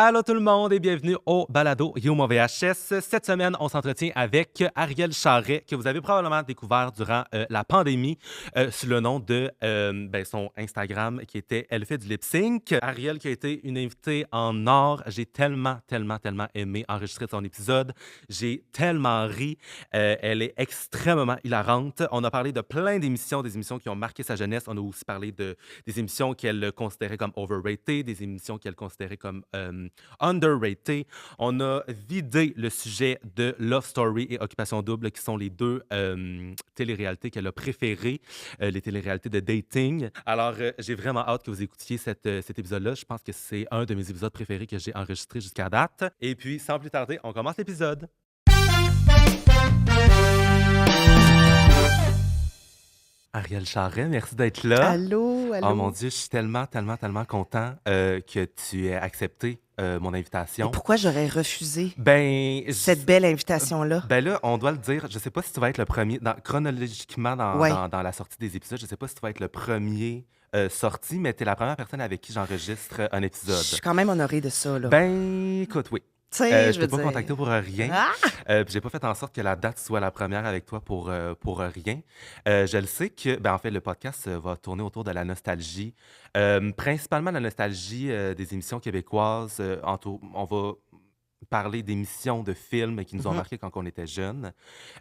Allô tout le monde et bienvenue au Balado Guillaume VHS. Cette semaine, on s'entretient avec Ariel Charret, que vous avez probablement découvert durant la pandémie sous le nom de son Instagram qui était Elle fait du lip sync. Ariel qui a été une invitée en or. J'ai tellement aimé enregistrer son épisode. J'ai tellement ri. Elle est extrêmement hilarante. On a parlé de plein d'émissions, des émissions qui ont marqué sa jeunesse. On a aussi parlé des émissions qu'elle considérait comme overrated, des émissions qu'elle considérait comme underrated. On a vidé le sujet de Love Story et Occupation Double, qui sont les deux téléréalités qu'elle a préférées, les téléréalités de dating. Alors, j'ai vraiment hâte que vous écoutiez cet épisode-là. Je pense que c'est un de mes épisodes préférés que j'ai enregistré jusqu'à date. Et puis, sans plus tarder, on commence l'épisode. Ariel Charret, merci d'être là. Allô. Oh mon Dieu, je suis tellement content que tu aies accepté mon invitation. Et pourquoi j'aurais refusé Ben, cette belle invitation-là? Ben là, on doit le dire. Je sais pas si tu vas être le premier, chronologiquement dans la sortie des épisodes, je sais pas si tu vas être le premier sorti, mais tu es la première personne avec qui j'enregistre un épisode. Je suis quand même honorée de ça, là. Ben, écoute, oui. Tu sais, Je t'ai pas contacté pour rien. Ah! Puis j'ai pas fait en sorte que la date soit la première avec toi pour rien. Je le sais que, en fait, le podcast va tourner autour de la nostalgie. Principalement la nostalgie des émissions québécoises. On va parler d'émissions, de films qui nous ont marqués quand on était jeunes.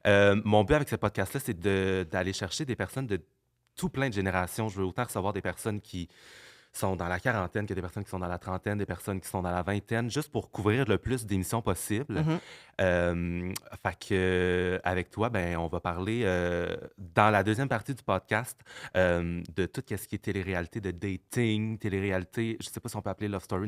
Mon but avec ce podcast-là, c'est d'aller chercher des personnes de tout plein de générations. Je veux autant recevoir des personnes qui sont dans la quarantaine que des personnes qui sont dans la trentaine, des personnes qui sont dans la vingtaine, juste pour couvrir le plus d'émissions possible. Fait que, avec toi, on va parler dans la deuxième partie du podcast de tout ce qui est télé-réalité de dating, télé-réalité, je sais pas si on peut appeler Love Story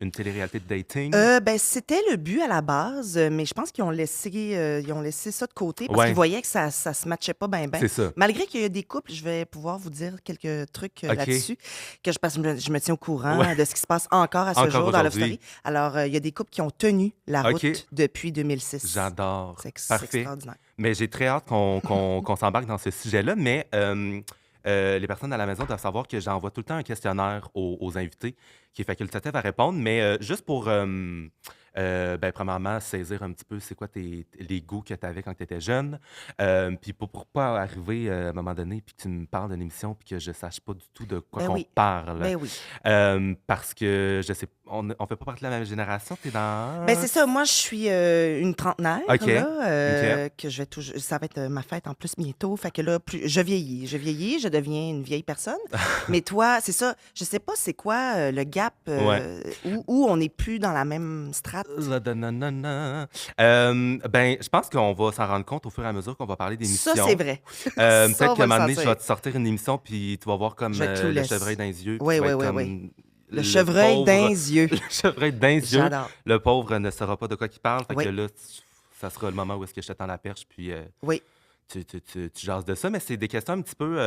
une télé-réalité de dating. C'était le but à la base, mais je pense qu'ils ont laissé ça de côté parce qu'ils voyaient que ça se matchait pas bien. C'est ça. Malgré qu'il y a des couples, je vais pouvoir vous dire quelques trucs là-dessus, parce que je me tiens au courant de ce qui se passe encore à ce jour dans Love Story. Alors, il y a des couples qui ont tenu la route depuis 2006. J'adore. C'est Parfait. extraordinaire. Mais j'ai très hâte qu'on s'embarque dans ce sujet-là, mais les personnes à la maison doivent savoir que j'envoie tout le temps un questionnaire aux invités qui est facultatif à répondre, mais juste pour, premièrement, saisir un petit peu c'est quoi les goûts que tu avais quand tu étais jeune, puis pour pas arriver à un moment donné puis que tu me parles d'une émission puis que je sache pas du tout de quoi qu'on parle. Ben oui. Parce que je sais, on fait pas partie de la même génération, t'es dans... C'est ça, moi je suis une trentenaire, là, que ça va être ma fête en plus bientôt, fait que là, je vieillis, je deviens une vieille personne. Mais toi, c'est ça, je sais pas c'est quoi le gap où on n'est plus dans la même strate. Je pense qu'on va s'en rendre compte au fur et à mesure qu'on va parler d'émissions. Ça, c'est vrai. Peut-être qu'à un moment donné, je vais te sortir une émission, puis tu vas voir comme le chevreuil dans les yeux. Oui. Le chevreuil dans les yeux. Le chevreuil dans les yeux. J'adore. Le pauvre ne saura pas de quoi il parle. Fait que là, ça sera le moment où est-ce que je te tends la perche, puis tu jases de ça. Mais c'est des questions un petit peu...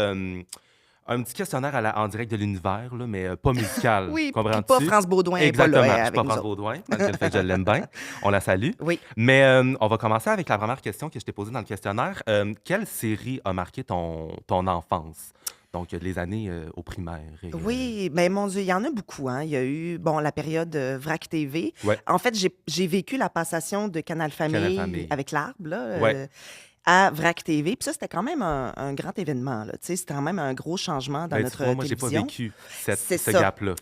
un petit questionnaire en direct de l'univers, là, mais pas musical. Oui, puis pas France Baudouin. Exactement, pas là, je suis pas France Baudouin, malgré le fait que je l'aime bien. On la salue. Oui. Mais on va commencer avec la première question que je t'ai posée dans le questionnaire. Quelle série a marqué ton enfance? Donc, les années au primaire. Oui, mais mon Dieu, il y en a beaucoup. Hein. Il y a eu la période VRAC TV. Ouais. En fait, j'ai vécu la passation de Canal Famille avec l'Arbre, là, à VRAC TV. Puis ça, c'était quand même un grand événement. Là. C'était quand même un gros changement dans notre télévision. Moi, j'ai pas vécu ce gap-là.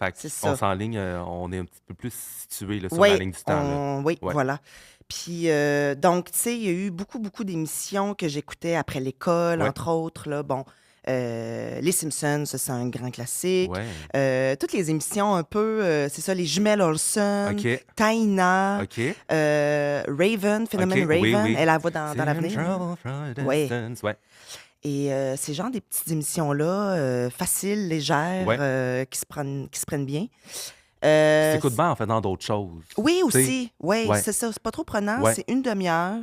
On s'enligne, on est un petit peu plus situé là, sur la ligne du temps. Oui, voilà. Puis, donc, tu sais, il y a eu beaucoup d'émissions que j'écoutais après l'école, entre autres. Là, les Simpsons, ça, c'est un grand classique. Toutes les émissions un peu, c'est ça, les jumelles Olsen, Taina, Raven, Phénomène Raven, elle a la voix dans l'avenir. Et c'est genre des petites émissions-là, faciles, légères, qui se prennent bien. T'écoutes bien en faisant d'autres choses. Oui, aussi. Oui, c'est ça. C'est pas trop prenant. C'est une demi-heure.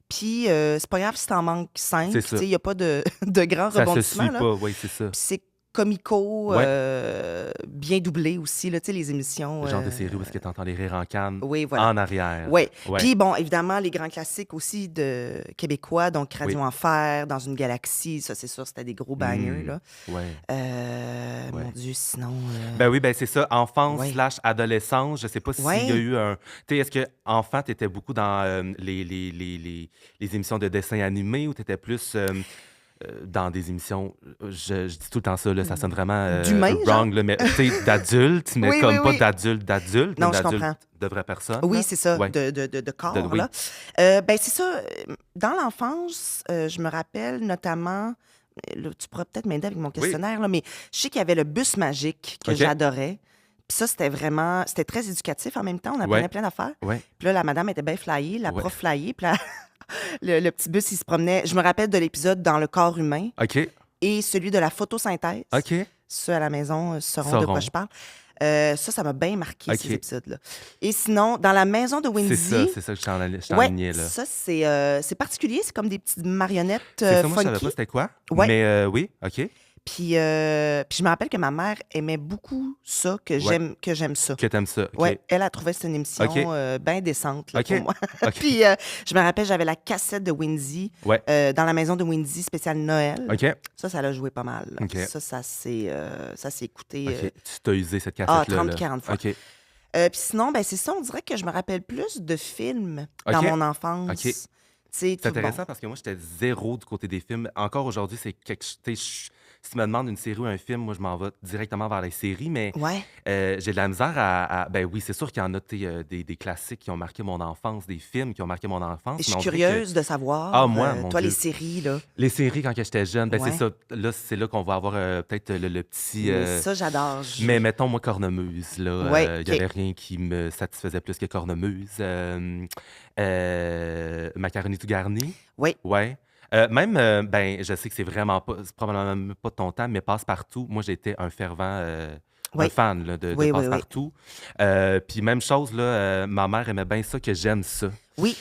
Puis, c'est pas grave si t'en manques 5. Il n'y a pas de grand rebondissement. Ça se suit pas, oui, c'est ça. Puis comico, Ouais. bien doublés aussi, là, tu sais, les émissions. Le genre de série où est-ce que tu entends les rires en canne Oui, voilà. en arrière. Oui. Ouais. Puis bon, évidemment, les grands classiques aussi de québécois, donc Radio Oui. Enfer, Dans une galaxie, ça, c'est sûr, c'était des gros bangers, là. Ouais. Ouais. Mon Dieu, sinon... Ben oui, ben c'est ça. Enfance Ouais. / adolescence. Je sais pas s'il y a Ouais. eu un. Tu sais, est-ce que enfant, t'étais beaucoup dans les émissions de dessins animés ou t'étais plus dans des émissions. Je dis tout le temps ça, là, ça sonne vraiment D'humain, genre? wrong, là, mais tu sais, d'adultes, mais Oui, comme oui, pas oui. d'adulte, Non, mais je d'adulte comprends. de vraies personnes. Oui, là. c'est ça, Ouais. de corps, oui. là. Ben, c'est ça. Dans l'enfance, je me rappelle notamment... là, tu pourrais peut-être m'aider avec mon questionnaire, là, mais je sais qu'il y avait le bus magique que OK. j'adorais. Puis ça, c'était vraiment... C'était très éducatif en même temps. On apprenait Ouais. plein d'affaires. Ouais. Puis là, la madame était bien flyée, la Ouais. prof flyée. Puis là, le petit bus, il se promenait... Je me rappelle de l'épisode dans le corps humain OK. et celui de la photosynthèse. OK. Ceux à la maison sauront de quoi je parle. Ça m'a bien marqué, OK. ces épisodes-là. Et sinon, dans la maison de Windy... C'est ça que je t'enlignais, là. ça, c'est particulier. C'est comme des petites marionnettes C'est ça, moi, je savais funky. pas c'était quoi. Ouais. Mais oui, OK. Puis je me rappelle que ma mère aimait beaucoup ça, que j'aime ça. Que t'aimes ça. OK. Ouais, elle a trouvé que c'était une émission OK. bien décente là, OK. pour moi. OK. Puis je me rappelle, j'avais la cassette de Windy Ouais. dans la maison de Windy, spéciale Noël. OK. Ça l'a joué pas mal. Là. OK. Ça s'est écouté OK. Tu t'as usé cette cassette-là. 30-40 fois. OK. Puis sinon, ben, c'est ça, on dirait que je me rappelle plus de films dans OK. mon enfance. OK. C'est C'est intéressant parce que moi, j'étais zéro du côté des films. Encore aujourd'hui, c'est quelque chose. Si tu me demandes une série ou un film, moi, je m'en vais directement vers les séries, mais Ouais. j'ai de la misère à. Ben oui, c'est sûr qu'il y en a des classiques qui ont marqué mon enfance, des films qui ont marqué mon enfance. Je suis mais on dirait curieuse de savoir. Ah, moi, mon toi, Dieu. les séries, là. Les séries, quand que j'étais jeune, ben Ouais. c'est ça. Là, c'est là qu'on va avoir peut-être le petit. Mais ça, j'adore. Mais mettons, moi, Cornemuse, là, Ouais, il n'y OK. avait rien qui me satisfaisait plus que Cornemuse. Macaroni tout garni. Oui. Ouais. Même, ben, je sais que c'est probablement même pas de ton temps, mais Passe-Partout. Moi, j'étais un fervent, Oui. un fan là, de Oui, oui, oui. Passe-Partout. Puis même chose, là, ma mère aimait bien ça, que j'aime ça. Oui.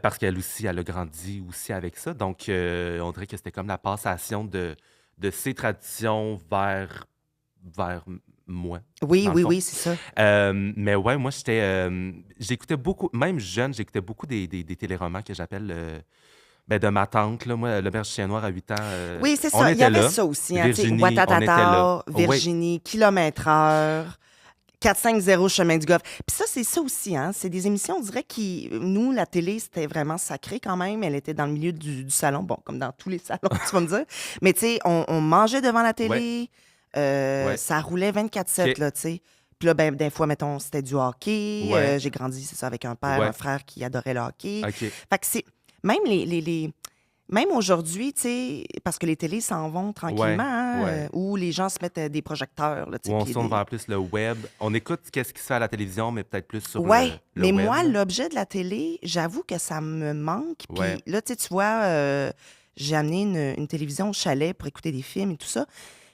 Parce qu'elle aussi, elle a grandi aussi avec ça. Donc, on dirait que c'était comme la passation de ses traditions vers moi. Oui, dans le oui, fond. oui, c'est ça. Mais ouais, moi, j'écoutais beaucoup, même jeune, j'écoutais beaucoup des téléromans que j'appelle ben, de ma tante. Là, moi, Le Berge Chien Noir à 8 ans. Oui, c'est on ça. Il y était avait là. ça aussi. Hein, tu sais, Virginie, on était Ouattatata, là. Virginie, Kilomètre-heure, 450 Chemin du Golfe. Puis ça, c'est ça aussi. Hein, c'est des émissions, on dirait, qui... Nous, la télé, c'était vraiment sacré quand même. Elle était dans le milieu du salon. Bon, comme dans tous les salons, tu vas me dire. Mais tu sais, on mangeait devant la télé. Ouais. Ça roulait 24/7, OK. là, tu sais. Puis là, ben, des fois, mettons, c'était du hockey. Ouais. J'ai grandi, c'est ça, avec un père, Ouais. un frère qui adorait le hockey. OK. Fait que c'est... Même Même aujourd'hui, tu sais, parce que les télés s'en vont tranquillement, hein, ouais. où les gens se mettent des projecteurs. Là, tu sais, Où on puis se tourne des- vers plus le web. On écoute qu'est-ce qui se fait à la télévision, mais peut-être plus sur Ouais, le mais web. moi, là. l'objet de la télé, j'avoue que ça me manque. Puis Ouais. là, tu sais, tu vois, j'ai amené une télévision au chalet pour écouter des films et tout ça.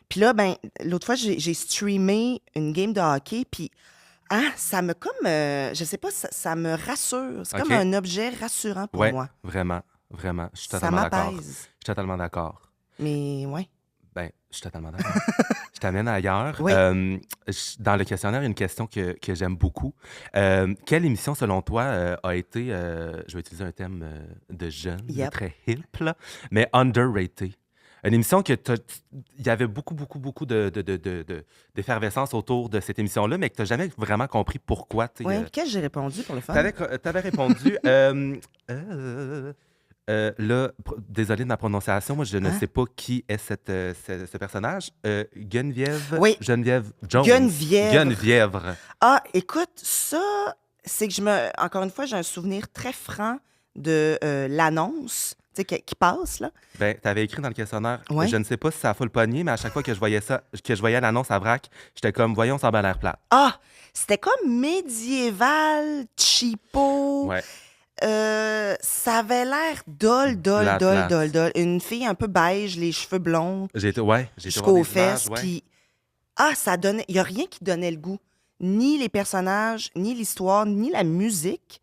Puis là, ben, l'autre fois, j'ai streamé une game de hockey, puis ça me comme, je sais pas, ça me rassure. C'est comme OK. un objet rassurant pour Ouais, moi. vraiment, vraiment. Je suis Ça totalement d'accord. Je m'apaise. suis totalement d'accord. Mais ouais. Ben, je suis totalement d'accord. Je t'amène ailleurs. Oui. Dans le questionnaire, il y a une question que j'aime beaucoup. Quelle émission, selon toi, a été, je vais utiliser un thème de jeune, de Yep. très hip, là, mais underrated? Une émission il y avait beaucoup d'effervescence autour de cette émission-là, mais que tu n'as jamais vraiment compris pourquoi. Tu Ouais, qu'est-ce que j'ai répondu pour le fun? avais répondu. Là, désolé de ma prononciation, moi je ne Hein? sais pas qui est ce personnage. Geneviève. Oui. Geneviève Jones. Geneviève. Geneviève. Ah, écoute, ça, c'est que encore une fois, j'ai un souvenir très franc de l'annonce, tu sais, qui passe, là. Ben, tu avais écrit dans le questionnaire. Ouais. Je ne sais pas si ça a full pogné, mais à chaque fois que je voyais ça, que je voyais l'annonce à vrac, j'étais comme, voyons, ça a bien l'air plate. Ah, c'était comme médiéval, cheapo. Ouais. Ça avait l'air dol. Plate. Une fille un peu beige, les cheveux blonds, J'ai été voir jusqu'aux des fesses. images, ouais. Puis, ça donnait... Il n'y a rien qui donnait le goût. Ni les personnages, ni l'histoire, ni la musique.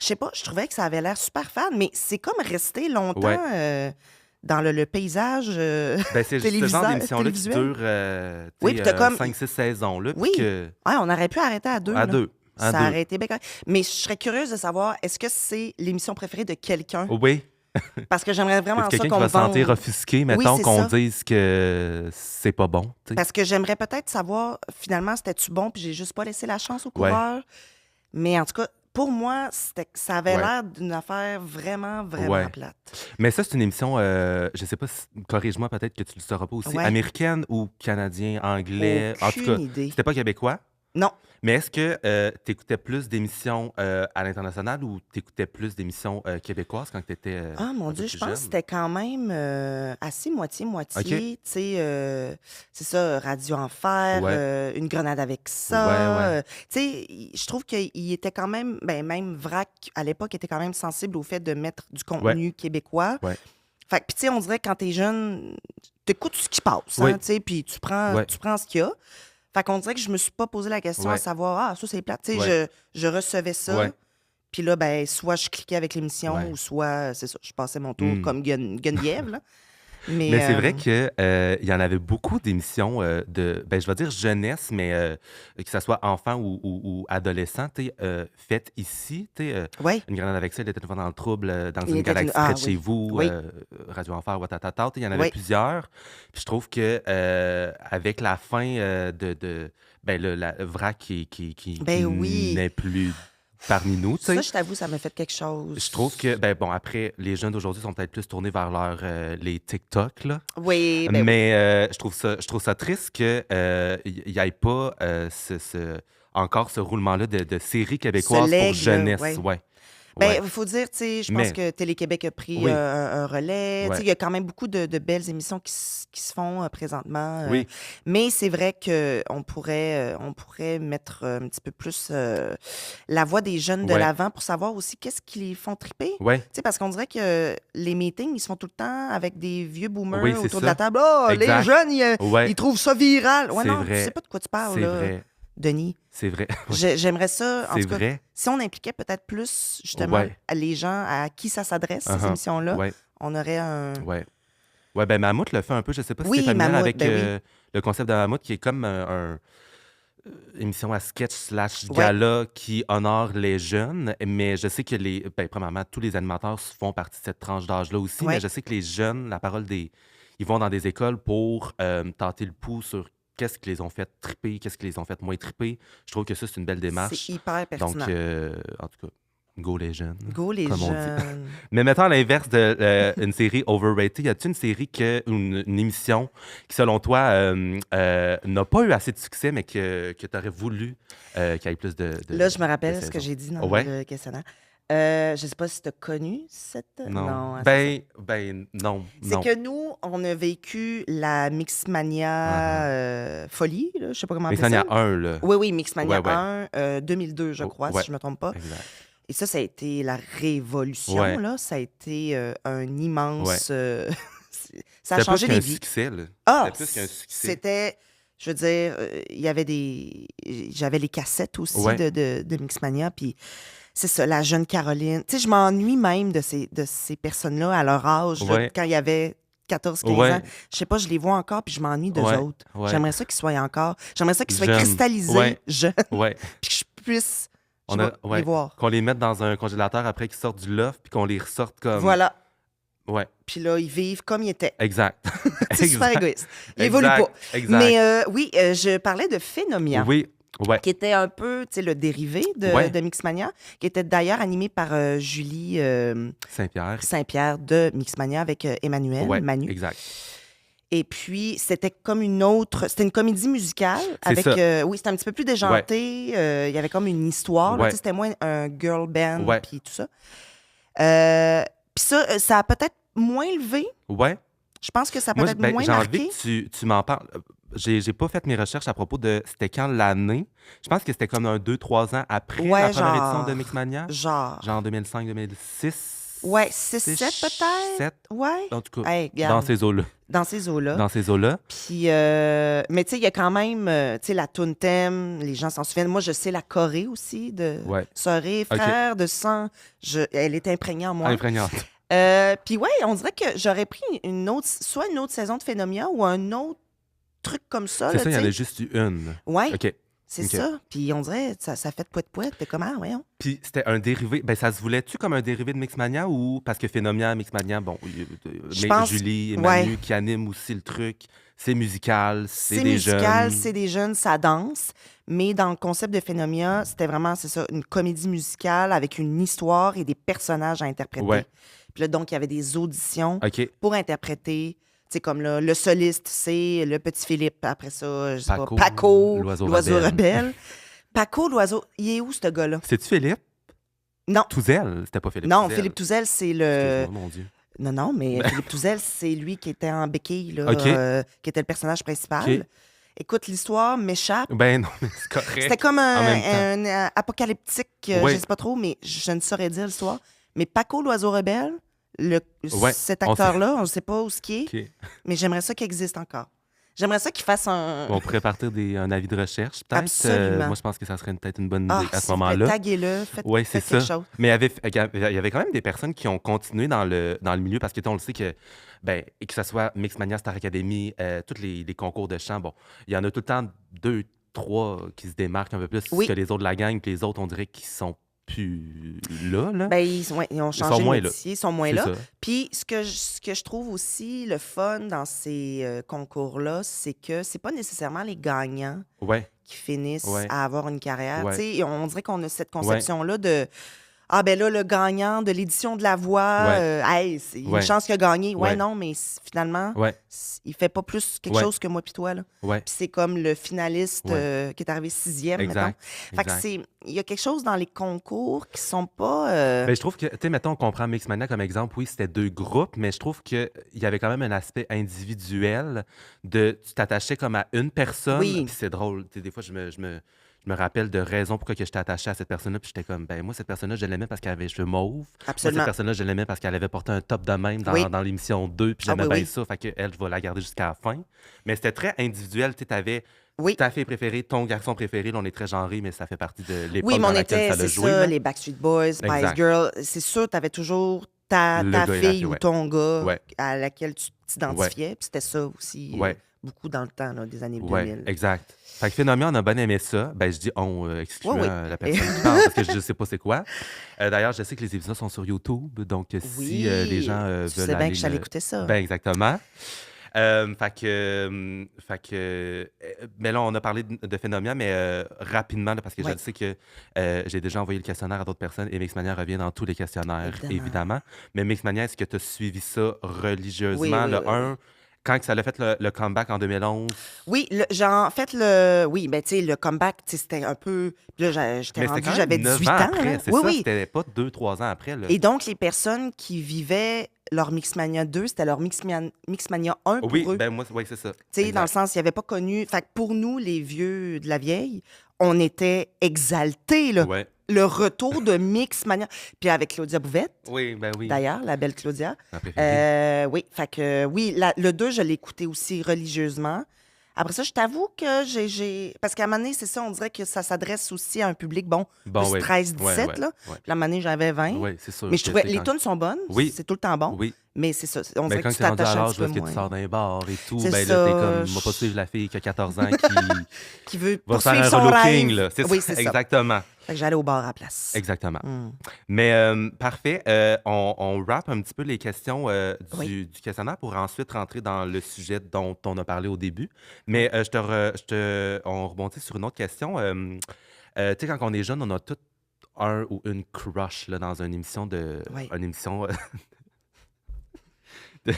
Je sais pas, je trouvais que ça avait l'air super fan, mais c'est comme resté longtemps dans le paysage Ben, c'est ce genre d'émission-là qui dure oui, puis t'as comme... 5-6 saisons. Là, oui, ouais, on aurait pu arrêter à 2. À 2. Ça aurait été bien correct. Mais je serais curieuse de savoir, est-ce que c'est l'émission préférée de quelqu'un? Oui. Parce que j'aimerais vraiment ça qu'on quelqu'un qui va se sentir offusqué, mettons, oui, qu'on dise que c'est pas bon. T'sais. Parce que j'aimerais peut-être savoir, finalement, c'était-tu bon, puis j'ai juste pas laissé la chance au coureur. Mais en tout cas, pour moi, ça avait l'air d'une affaire vraiment, vraiment plate. Mais ça, c'est une émission, je sais pas, corrige-moi peut-être que tu le sauras pas aussi, américaine ou canadien, anglais? Aucune en tout cas, idée. C'était pas québécois? Non. Mais est-ce que tu écoutais plus d'émissions à l'international ou tu écoutais plus d'émissions québécoises quand tu étais ah, mon Dieu, je pense que c'était quand même assez moitié-moitié. Okay. Tu sais, c'est ça, Radio Enfer, Une grenade avec ça. Tu sais, je trouve qu'il était quand même, ben, même VRAC, à l'époque, était quand même sensible au fait de mettre du contenu québécois. Fait que, puis tu sais, on dirait que quand t'es jeune, t'écoutes ce qui passe, hein, tu sais, puis tu prends ce qu'il y a. Fait qu'on dirait que je me suis pas posé la question à savoir, ça, c'est plate. Tu sais, je recevais ça. Puis là, ben, soit je cliquais avec l'émission ou soit, c'est ça, je passais mon tour comme Geneviève, là. Mais c'est vrai qu'il y en avait beaucoup d'émissions de, ben, je vais dire jeunesse, mais que ce soit enfant ou adolescent, faites ici. Une grenade avec ça, il était une fois dans le trouble, dans une galaxie près de chez vous, Radio Enfer, Watatata. Il y en avait plusieurs. Puis je trouve que avec la fin de la VRAC qui n'est plus parmi nous. T'sais. Ça, je t'avoue, ça m'a fait quelque chose. Je trouve que, ben bon, après, les jeunes d'aujourd'hui sont peut-être plus tournés vers les TikTok, là. Oui, mais je trouve ça triste qu'il n'y ait pas encore ce roulement-là de séries québécoises pour jeunesse. Ben, il faut dire, tu sais, je pense que Télé-Québec a pris un relais. Il y a quand même beaucoup de belles émissions qui se font présentement. Mais c'est vrai qu'on pourrait mettre un petit peu plus la voix des jeunes de l'avant pour savoir aussi qu'est-ce qui les font triper. Parce qu'on dirait que les meetings, ils se font tout le temps avec des vieux boomers autour de la table. Oh, les jeunes, ils trouvent ça viral. Ouais, non, tu sais pas de quoi tu parles. C'est là. vrai. Denis. C'est vrai. J'aimerais ça, en tout cas, vrai. si on impliquait peut-être plus, justement, les gens à qui ça s'adresse, ces émissions-là, on aurait un... Ouais, ben Mammouth le fait un peu, je sais pas si tu es familier avec le concept de Mammouth, qui est comme une émission à sketch / gala qui honore les jeunes, mais je sais que premièrement, tous les animateurs font partie de cette tranche d'âge-là aussi, mais je sais que les jeunes, ils vont dans des écoles pour tenter le pouls sur qu'est-ce qui les ont fait triper, qu'est-ce qui les ont fait moins triper. Je trouve que ça, c'est une belle démarche. C'est hyper pertinent. Donc, en tout cas, go les jeunes. Go les jeunes. Mais mettons à l'inverse d'une série overrated, y a-t-il une série une émission qui, selon toi, n'a pas eu assez de succès, mais que tu aurais voulu qu'il y ait plus de Là, je me rappelle ce que j'ai dit dans le questionnaire. Je sais pas si tu as connu cette... Non. Non, non. C'est que nous, on a vécu la Mixmania folie, là, je sais pas comment appeler ça. Mixmania 1, là. Oui, Mixmania 1, 2002, je crois, si je me trompe pas. Exact. Et ça a été la révolution, là. Ça a été un immense... ça a changé les vies. Succès, là. Ah, c'était plus qu'un succès. C'était... Je veux dire, il y avait j'avais les cassettes aussi de Mixmania, puis... C'est ça, la jeune Caroline. Tu sais, je m'ennuie même de ces personnes-là à leur âge, là, quand il y avait 14-15 ans. Je sais pas, je les vois encore, puis je m'ennuie d'eux autres. J'aimerais ça qu'ils soient encore. J'aimerais ça qu'ils soient cristallisés, jeunes, puis que je puisse les voir. Qu'on les mette dans un congélateur après qu'ils sortent du loft, puis qu'on les ressorte comme... Voilà. Ouais. Puis là, ils vivent comme ils étaient. Exact. C'est super égoïste. Ils évoluent pas. Exact. Mais oui, je parlais de Phénomia. Oui. Qui était un peu le dérivé de Mixmania, qui était d'ailleurs animé par Julie Saint-Pierre de Mixmania avec Emmanuel Manu. Exact. Et puis, c'était comme c'était une comédie musicale. Avec, c'était un petit peu plus déjanté. Il y avait comme une histoire. Là, c'était moins un girl band puis tout ça. Puis ça a peut-être moins levé. Ouais. Je pense que ça a peut-être moins j'ai marqué. Envie que tu m'en parles. J'ai pas fait mes recherches à propos de c'était quand l'année. Je pense que c'était comme 2-3 ans après la première édition de Mixmania. Genre 2005-2006. Ouais, 6-7 peut-être. 7. Ouais. En tout cas, dans ces eaux-là. Dans ces eaux-là. Dans ces eaux-là. Puis, mais tu sais, il y a quand même, tu sais, la toune thème, les gens s'en souviennent. Moi, je sais la choré aussi de Sœur et Frère de sang. Elle est imprégnée en moi. Imprégnante. Puis ouais, on dirait que j'aurais pris soit une autre saison de Phénomia ou un autre truc comme ça. C'est là, ça, il y en tu a sais. juste eu une. Ouais, OK. c'est OK. ça. Puis on dirait, ça fait de poète-poète. T'es comment, voyons? Puis c'était un dérivé. Ben, ça se voulait-tu comme un dérivé de Mixmania ou parce que Phénomia, Mixmania, bon, Je mais pense, Julie et ouais, Manu qui animent aussi le truc, c'est musical, c'est c'est des musical, jeunes. c'est des jeunes, ça danse. Mais dans le concept de Phénomia, c'était vraiment, c'est ça, une comédie musicale avec une histoire et des personnages à interpréter. Ouais. Puis là, donc, il y avait des auditions OK. pour interpréter. Tu sais, comme là, le soliste, c'est le petit Philippe. Après ça, je sais pas, Paco, Paco, l'oiseau l'oiseau rebelle. rebelle. Paco, l'oiseau, il est où, ce gars-là? C'est-tu Philippe Non, Touzel? C'était pas Philippe non, Touzel. Philippe Touzel, c'est le... Excuse-moi, mon Dieu. Non, mais Philippe Touzel, c'est lui qui était en béquille, là, OK. qui était le personnage principal. OK. Écoute, l'histoire m'échappe. Ben non, mais c'est correct. C'était comme En même temps. un apocalyptique, Oui. je sais pas trop, mais je ne saurais dire l'histoire. Mais Paco, l'oiseau rebelle, Ouais, cet on sait. acteur-là, on ne sait pas où ce qui est, OK. mais j'aimerais ça qu'il existe encore. J'aimerais ça qu'il fasse un... On pourrait partir un avis de recherche, peut-être. Absolument. Moi, je pense que ça serait peut-être une bonne idée Ah, à ce s'il vous plaît, moment-là. taguez-le, faites, Oui, c'est faites quelque ça. chose. Mais il y avait quand même des personnes qui ont continué dans le milieu parce que on le sait que, ben, et que ce soit Mixmania, Star Academy, tous les concours de chant, bon, il y en a tout le temps 2, 3 qui se démarquent un peu plus Oui. que les autres de la gang, puis les autres, on dirait qu'ils sont plus là. Ben, ils ont changé moins de là. métier, ils sont moins C'est là. ça. Puis, ce que je trouve aussi le fun dans ces concours-là, c'est que c'est pas nécessairement les gagnants Ouais, qui finissent ouais, à avoir une carrière. ouais. Tu sais, on dirait qu'on a cette Ouais. conception-là de ah, ben là, le gagnant de l'édition de La Voix, Ouais. hey, c'est une Ouais. chance qu'il a gagné. Ouais, Ouais. non, mais finalement, Ouais, il fait pas plus quelque Ouais. chose que moi puis toi, là. ouais, Puis c'est comme le finaliste Ouais. qui est arrivé 6e, mettons. exact. Fait que exact. il y a quelque chose dans les concours qui sont pas... Ben, je trouve que, tu sais, mettons, on comprend Mixmania comme exemple, oui, c'était 2 groupes, mais je trouve qu'il y avait quand même un aspect individuel tu t'attachais comme à une personne, Oui. puis c'est drôle, tu sais, des fois, je me rappelle de raisons pourquoi que j'étais attaché à cette personne-là, puis j'étais comme, ben moi, cette personne-là, je l'aimais parce qu'elle avait les cheveux mauves. Moi, Absolument. cette personne-là, je l'aimais parce qu'elle avait porté un top de même Oui. dans l'émission 2, puis Ah j'aimais oui, bien oui. ça, fait qu'elle, je vais la garder jusqu'à la fin. Mais c'était très individuel, tu sais, t'avais Oui. ta fille préférée, ton garçon préféré, là, on est très genré, mais ça fait partie de l'époque Oui, mais dans on laquelle était, ça l'a c'est joué. ça, là. les Backstreet Boys, Spice Exact. Girls. C'est sûr, tu avais toujours ta Le gars et la fille ou ouais. ton gars Ouais. à laquelle tu t'identifiais. Puis c'était ça aussi, Ouais. beaucoup dans le temps, là, des années Ouais, 2000. exact. Fait que Phénomène, on a bien aimé ça. Ben, je dis on, excuse-moi Oui, oui. la personne qui parle parce que je ne sais pas c'est quoi. D'ailleurs, je sais que les épisodes sont sur YouTube, donc si Oui, les gens tu veulent sais bien aller que j'allais écouter ça. Ben, exactement. Mais là, on a parlé de Phénomène, mais rapidement, là, parce que Oui. je sais que j'ai déjà envoyé le questionnaire à d'autres personnes et Mixmania revient dans tous les questionnaires, évidemment. Mais Mixmania, est-ce que tu as suivi ça religieusement? Oui, oui, le oui, 1, quand ça a fait le comeback en 2011? Oui, oui, ben tu sais, le comeback, tu sais, c'était un peu... Puis là, j'étais Mais c'était rendue, quand même j'avais 9 18 ans ans, après, là. c'est Oui, ça? oui. C'était pas 2-3 ans après, là. Et donc, les personnes qui vivaient leur Mixmania 2, c'était leur Mixmania 1 pour Oui, eux. ben moi, oui, c'est ça. Tu sais, dans le Exact. sens, ils n'avaient pas connu. Fait que pour nous, les vieux de la vieille, on était exaltés, là. Ouais. Le retour de Mixmania. Puis avec Claudia Bouvette, Oui, ben oui. d'ailleurs, la belle Claudia. Ma préférée. Oui, fait que oui, le 2, je l'ai écouté aussi religieusement. Après ça, je t'avoue que Parce qu'à un moment donné, c'est ça, on dirait que ça s'adresse aussi à un public, bon, Bon, plus oui. 13-17, Ouais, ouais, là. ouais. Puis à un moment donné, j'avais 20. Oui, c'est sûr. Mais je que trouvais... c'est Les quand- tunes sont bonnes. Oui. C'est tout le temps bon. Oui. Mais c'est ça. On Mais dirait quand que tu c'est rendu t'attaches à un l'âge petit où peu est-ce que tu moins. sors d'un bar et tout, C'est ben ça, là, t'es comme, moi pas suivre la fille qui a 14 ans qui veut va faire poursuivre un son relooking, rêve. là. C'est Oui, ça, c'est ça. exactement. Fait que j'allais au bar à la place. Exactement. Hmm. Mais parfait. On wrap un petit peu les questions Oui. du questionnaire pour ensuite rentrer dans le sujet dont on a parlé au début. Mais on rebondit sur une autre question. Tu sais, quand on est jeune, on a tout un ou une crush là, dans une émission Oui. de,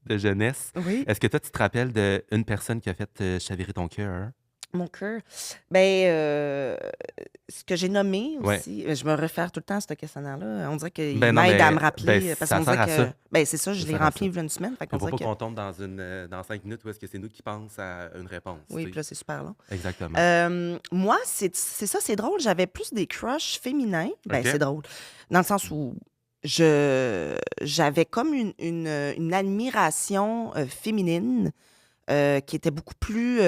de jeunesse. Oui. Est-ce que toi, tu te rappelles d'une personne qui a fait chavirer ton cœur? Mon cœur. Ben, ce que j'ai nommé Ouais. aussi, je me réfère tout le temps à ce questionnaire-là. On dirait qu'il Ben non, m'aide à mais me rappeler. ben, parce ça qu'on sert dirait à que. ça. Ben, c'est ça, je Ça l'ai sert à rempli ça. il y a une semaine. Fait qu'on Faut pas dirait que. qu'on tombe dans 5 minutes où est-ce que c'est nous qui pensons à une réponse. Oui, tu puis sais. là, c'est super long. Exactement. Moi, c'est ça, c'est drôle. J'avais plus des crushs féminins. Ben, OK. c'est drôle. Dans le sens où j'avais comme une admiration féminine qui était beaucoup plus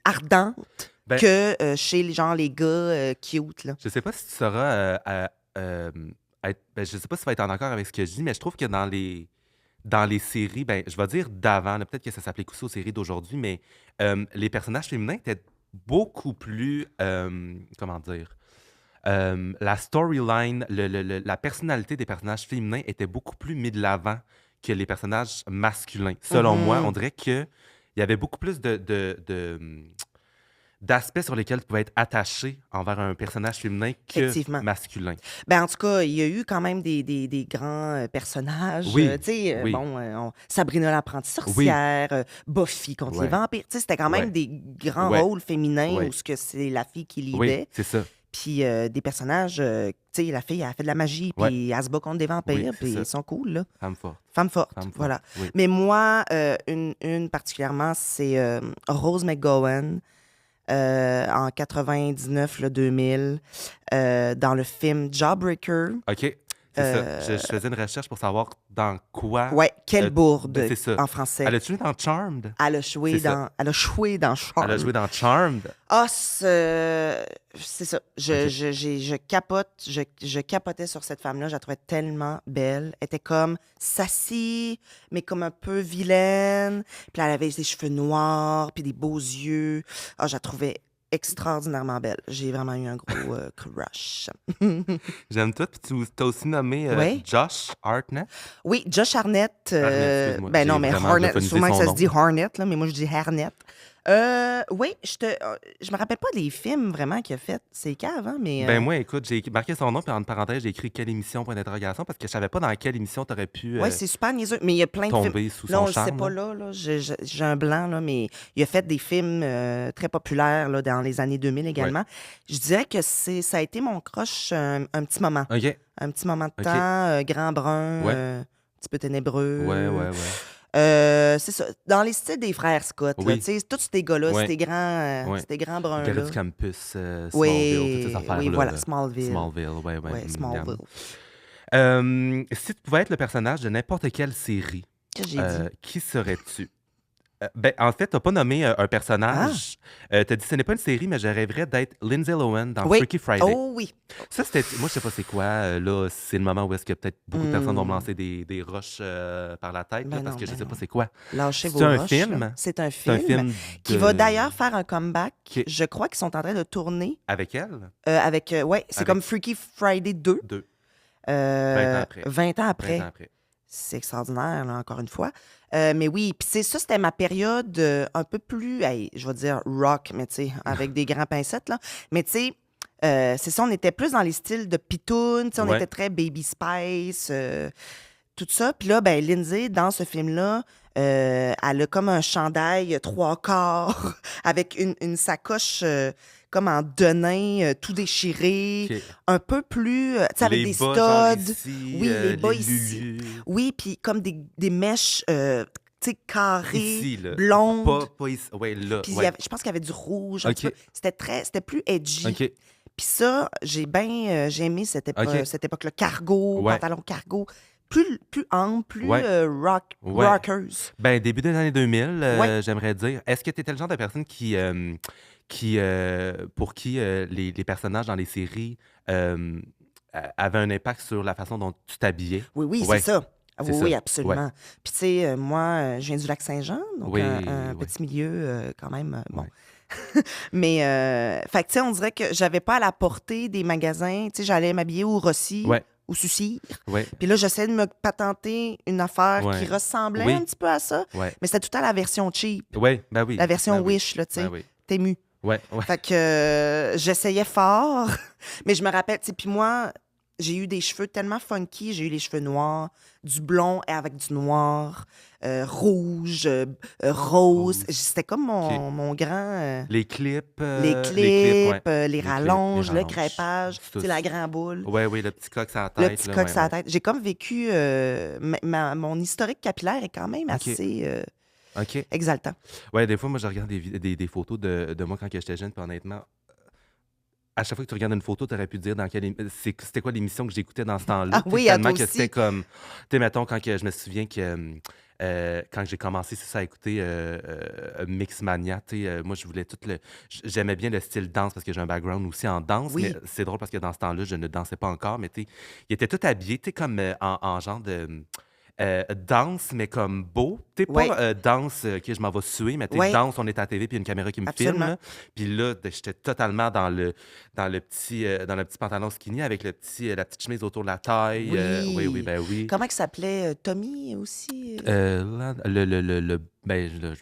ardente Ben, que chez les gars cute, là. je sais pas si tu sauras je sais pas si tu vas être en accord avec ce que je dis, mais je trouve que dans les séries, ben, je vais dire d'avant, là, peut-être que ça s'applique aussi aux séries d'aujourd'hui, mais les personnages féminins étaient beaucoup plus, comment dire, la storyline, la personnalité des personnages féminins était beaucoup plus mise de l'avant que les personnages masculins. Selon moi, on Mhm. dirait qu'il y avait beaucoup plus d'aspects sur lesquels tu pouvais être attaché envers un personnage féminin que Effectivement. masculin. Ben, en tout cas, il y a eu quand même des grands personnages. Oui, Tu sais, oui, bon, Sabrina l'apprentie oui, sorcière, Buffy contre les ouais, vampires. Tu sais, c'était quand même ouais, des grands ouais, rôles féminins où ouais, ce que c'est la fille qui oui, lidait. c'est ça. Puis des personnages, tu sais, la fille, elle fait de la magie, Ouais, puis elle se bat contre des oui, vampires, c'est puis ça. ils sont cool, là. Femme forte, Femme forte, femme forte, voilà. oui. Mais moi, une particulièrement, c'est Rose McGowan. En 99, le 2000, dans le film Jawbreaker. OK, c'est ça. Je, Euh, je faisais une recherche pour savoir dans quoi. ouais, quelle Ben, bourde c'est ça. en français. Elle a tué dans Charmed. Elle a C'est joué ça. dans Elle a Charmed. joué dans Charmed. Ah, c'est ça. OK. Je capote, je capotais sur cette femme-là. Je la trouvais tellement belle. Elle était comme sassy, mais comme un peu vilaine. Puis elle avait des cheveux noirs, puis des beaux yeux. Ah, je la trouvais extraordinairement belle. J'ai vraiment eu un gros crush. J'aime tout. Puis tu as aussi nommé Oui. Josh Hartnett. Oui, Josh Harnett. Hartnett, excuse-moi. Ben non, J'ai mais vraiment Harnett, anglophoniser sûrement que son ça se nom. dit Harnett, là, mais moi je dis Harnett. Oui, je me rappelle pas des films vraiment qu'il a fait. C'est cave, hein, mais. Ben moi, écoute, j'ai marqué son nom, puis entre parenthèses, j'ai écrit quelle émission, point d'interrogation, parce que je savais pas dans quelle émission tu aurais pu Ouais, c'est super niaiseux. Mais il y a plein de films. tomber sous Là, son on le sait charme. pas Là. là. J'ai un blanc, là, mais il a fait des films très populaires là, dans les années 2000 Ouais. également. Je dirais que ça a été mon crush un petit moment. OK. Un petit moment de OK. temps, grand brun, Ouais. un petit peu ténébreux. Ouais, ouais, ouais. C'est ça. Dans les styles des frères Scott, là, Oui. tu sais, tous ces gars-là, Ouais. ces Ouais. grands Gars bruns-là. du campus, Smallville, toutes ces Oui, affaires-là. oui, voilà, Là. Smallville. Smallville, ouais, ouais. Ouais, Regarde. Smallville. Si tu pouvais être le personnage de n'importe quelle série, Qu'est-ce que j'ai dit? qui serais-tu? Ben, en fait, t'as pas nommé un Ah, personnage. T'as dit ce n'est pas une série, mais je rêverais d'être Lindsay Lohan dans oui. Freaky Friday. Oh oui. Ça, c'était. Moi, je sais pas c'est quoi. Là, c'est le moment où est-ce que peut-être beaucoup de personnes vont me Hmm. lancer des roches par la tête, là, Ben parce non, que je ben sais pas non. c'est quoi. Lâchez C'est vos un roches, là. film. C'est un C'est un film film qui va de. d'ailleurs faire un comeback. Qui- Je crois qu'ils sont en train de tourner Avec elle? avec... ouais, c'est Avec comme Freaky Friday 2, 2. 20 ans après. 20 ans 20 après. ans après. C'est extraordinaire, là, encore une fois. Mais oui, puis c'est ça, c'était ma période un peu plus, hey, je vais dire rock, mais tu sais, avec des grands pincettes, là. Mais tu sais, c'est ça, on était plus dans les styles de Pitoun, tu sais, on Ouais. était très Baby Spice, tout ça. Puis là, ben, Lindsay, dans ce film-là, elle a comme un chandail trois quarts avec une sacoche comme en denain, tout déchiré, OK. un peu plus, tu sais, avec Les des bas, genre studs. ici, Oui, les bas les ici. lulus. Oui, puis comme des mèches, tu sais, carrées, Ici, là. blondes. Pas ici. Ouais, là. Puis il y Ouais. avait- je pense qu'il y avait du rouge un petit OK. peu. C'était plus edgy. OK. Puis ça, j'ai aimé OK. cette époque-là. Cargo, Ouais. pantalon cargo. Plus ample, plus Ouais. Ouais. rockers. Ben, début des années 2000, Ouais. j'aimerais dire. Est-ce que tu étais le genre de personne pour qui les personnages dans les séries avaient un impact sur la façon dont tu t'habillais? Oui, oui, Ouais, c'est ça. Ah c'est oui, ça. oui, Ouais. absolument. Puis tu sais, moi, je viens du Lac-Saint-Jean, donc Oui, un oui. petit milieu quand même, bon. Ouais. Mais, fait que tu sais, on dirait que j'avais pas à la portée des magasins. Tu sais, j'allais m'habiller au Rossi, Ouais. au Sucir. Ouais. Puis là, j'essayais de me patenter une affaire Ouais. qui ressemblait Oui. un petit peu à ça, Ouais. mais c'était tout à la version cheap, Ouais. Ben oui. la version Ben oui. Wish, là, tu sais, Ben oui. Temu. Ouais. Ouais. Fait que j'essayais fort, mais je me rappelle, tu sais, puis moi, j'ai eu des cheveux tellement funky, j'ai eu les cheveux noirs, du blond et avec du noir, rouge, rose. Rose. C'était comme OK. mon grand... Les clips. les Les clips, clips, ouais. les Les rallonges, le rallonges. crêpage, Tous. tu sais, la grande boule, Ouais, oui, le petit coq sur la le tête. petit là, coq ouais, sur la ouais. tête. J'ai comme vécu... mon historique capillaire est quand même OK. assez OK. exaltant. Ouais, des fois, moi, je regarde des photos de moi quand que j'étais jeune, puis honnêtement, à chaque fois que tu regardes une photo, tu aurais pu dire dans c'était quoi l'émission que j'écoutais dans ce temps-là. Ah Tu sais, oui, à tellement toi que c'était aussi. comme. Tu sais, mettons, quand que je me souviens que quand j'ai commencé, c'est ça, à écouter Mixmania, moi, je voulais j'aimais bien le style danse parce que j'ai un background aussi en danse, mais Oui, c'est drôle parce que dans ce temps-là, je ne dansais pas encore, mais ils étaient tous habillés, comme en genre de danse, mais comme beau. T'es oui, pas danse, que je m'en vais suer, mais oui, danse, on est à la TV, puis il y a une caméra qui me filme, absolument. là. Puis là, j'étais totalement dans le petit pantalon skinny avec la petite chemise autour de la taille. Oui, oui, Oui. ben oui. Comment il s'appelait? Tommy aussi? Je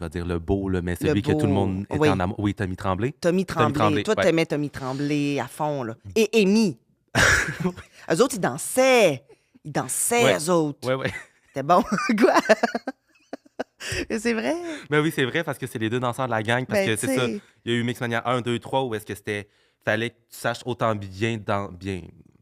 vais dire le beau, là, mais Le celui que tout le beau. monde était en Oui, amour. Oui, Tommy Tremblay. Tommy Tommy Tremblay. Tremblay, Toi, ouais. t'aimais Tommy Tremblay à fond, là. Et Amy. Eux autres, ils dansaient. Ils dansaient, Ouais, eux autres. ouais, ouais. C'était bon. Quoi? C'est vrai? Ben oui, c'est vrai, parce que c'est les deux danseurs de la gang, parce Ben, que tu c'est ça. sais. Il y a eu Mixmania 1, 2, 3, où est-ce que fallait que tu saches autant bien,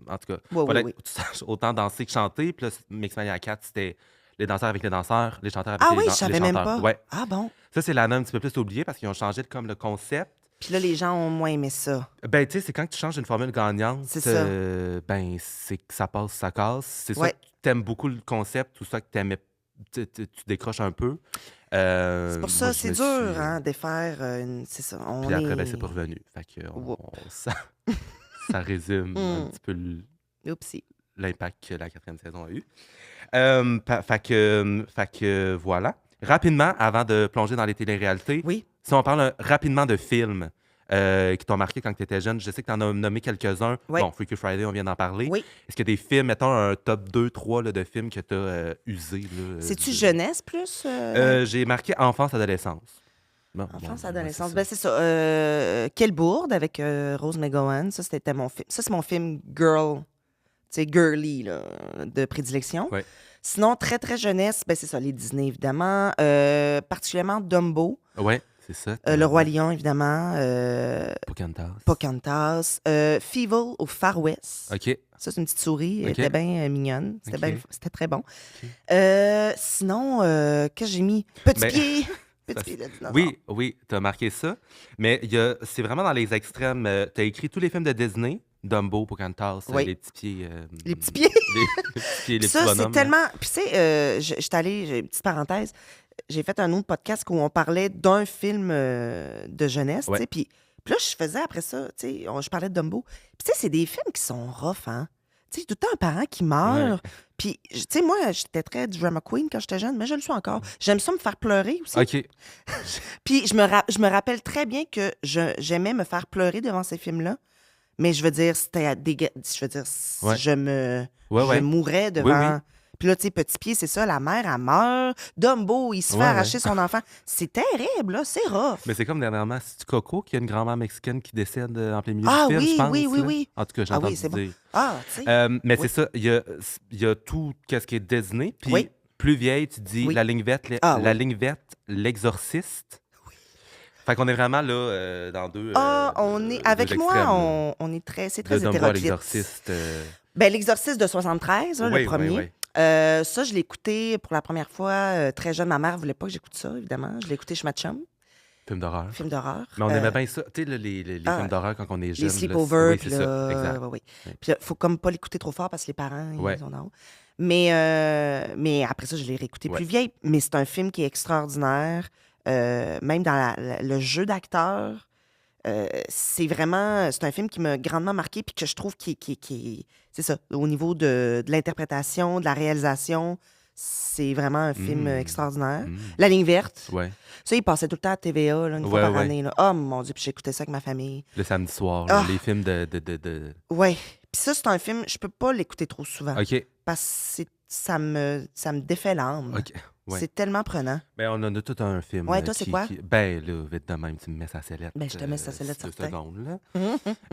en tout cas, Oui, oui, fallait que oui. tu saches autant danser que chanter. Puis là, Mixmania 4, c'était les danseurs avec les danseurs, les chanteurs avec Ah oui, je les savais même chanteurs. pas. Ouais. Ah bon? Ça, c'est l'année un petit peu plus oubliée parce qu'ils ont changé comme le concept. Puis là, les gens ont moins aimé ça. Ben, tu sais, c'est quand tu changes une formule gagnante, C'est ça. ben, c'est que ça passe, ça casse. C'est soit Ouais. que tu aimes beaucoup le concept ou soit que tu décroches un peu. C'est pour Moi, ça, je c'est me dur, suis. hein, de faire c'est ça. Puis On après, ben, c'est pas est. revenu. Fait que Whoop. ça résume un Hmm. petit peu Oupsie. l'impact que la quatrième saison a eu. Fait que voilà. Rapidement, avant de plonger dans les téléréalités, Oui. si on parle rapidement de films qui t'ont marqué quand tu étais jeune, je sais que tu en as nommé quelques-uns. Oui. Bon, Freaky Friday, on vient d'en parler. Oui. Est-ce qu'il y a des films, mettons un top 2, 3 là, de films que tu as usé? C'est-tu jeunesse plus? Ouais. J'ai marqué enfance-adolescence. Bon, Enfance, ouais, c'est adolescence. ça. Ben, c'est ça. Quelle bourde avec Rose McGowan. Ça, c'était mon film. Ça, c'est mon film girl. Tu sais, girly, là, de prédilection. Ouais. Sinon, très, très jeunesse, ben, c'est ça, les Disney, évidemment. Particulièrement Dumbo. Ouais, c'est ça. Le Roi Lion, évidemment. Pocahontas. Pocahontas. Fievel au Far West. OK. Ça, c'est une petite souris. Elle OK. était bien mignonne. OK. C'était très bon. OK. Sinon, qu'est-ce que j'ai mis? Petit Ben, pied. ça, Petit pied de dinosaure. oui, oui, t'as marqué ça. Mais c'est vraiment dans les extrêmes. T'as écrit tous les films de Disney, Dumbo, Pocahontas, Oui. les petits pieds. Les petits pieds. Les petits pieds, les Puis petits ça, c'est bonhommes. tellement. Puis, tu sais, j'étais allée, j'ai une petite parenthèse, j'ai fait un autre podcast où on parlait d'un film de jeunesse, tu Ouais. sais. Puis là, je faisais après ça, tu sais, je parlais de Dumbo. Puis, tu sais, c'est des films qui sont rough, hein. Tu sais, tout le temps un parent qui meurt. Puis, tu sais, moi, j'étais très drama queen quand j'étais jeune, mais je le suis encore. J'aime ça me faire pleurer aussi. OK. Puis, je me rappelle très bien que j'aimais me faire pleurer devant ces films-là. Mais je veux dire, c'était je veux dire, Ouais. je Ouais. mourais devant. Oui. Puis là, tu sais, Petit Pied, c'est ça, la mère, elle meurt. Dumbo, il se fait Ouais, arracher son enfant. C'est terrible, là, c'est rough. Mais c'est comme dernièrement, c'est Coco, qui a une grand-mère mexicaine qui décède en plein milieu Ah du film, oui, je pense. oui, oui, là. oui. En tout cas, j'ai Ah oui, entendu c'est bon. dire. Ah, tu sais. Mais Oui. c'est ça, il y a tout ce qui est Disney. Puis Oui. plus vieille, tu dis Oui. La ligne verte, Ah oui. ligne verte, l'exorciste. Fait qu'on est vraiment là dans deux. On est. deux Avec moi, extrêmes, là. on est très. C'est De très Dumbo à hétéroclite. l'exorciste. Ben, l'exorciste de 73, là, Oui, le premier. oui. Ça, je l'ai écouté pour la première fois très jeune. Ma mère voulait pas que j'écoute ça, évidemment. Je l'ai écouté chez ma chum, Film d'horreur. film d'horreur. Mais on aimait bien ça. Tu sais, là, les films d'horreur quand on est jeune. Les sleepovers, oui, puis c'est là, ça. Exact. ouais. Puis là, faut comme pas l'écouter trop fort parce que les parents, Ouais. ils ont honte. Mais après ça, je l'ai réécouté Ouais. plus vieille. Mais c'est un film qui est extraordinaire. Même dans le jeu d'acteur, c'est un film qui m'a grandement marqué puis que je trouve c'est ça, au niveau de l'interprétation, de la réalisation, c'est vraiment un film extraordinaire. La ligne verte, Ouais. ça, il passait tout le temps à TVA, là, une fois Ouais, par ouais. année. Là. Oh mon Dieu, puis j'écoutais ça avec ma famille. Le samedi soir, là, Ah. les films de... Ouais. Puis ça, c'est un film, je peux pas l'écouter trop souvent OK. parce que ça me défait l'âme. OK. Ouais. C'est tellement prenant. Ben, on en a tout un film. Ouais, toi, c'est quoi? Ben, là, vite de même, tu me mets sa sellette. Ben, je te mets sa sellette, 2 certain. secondes, là.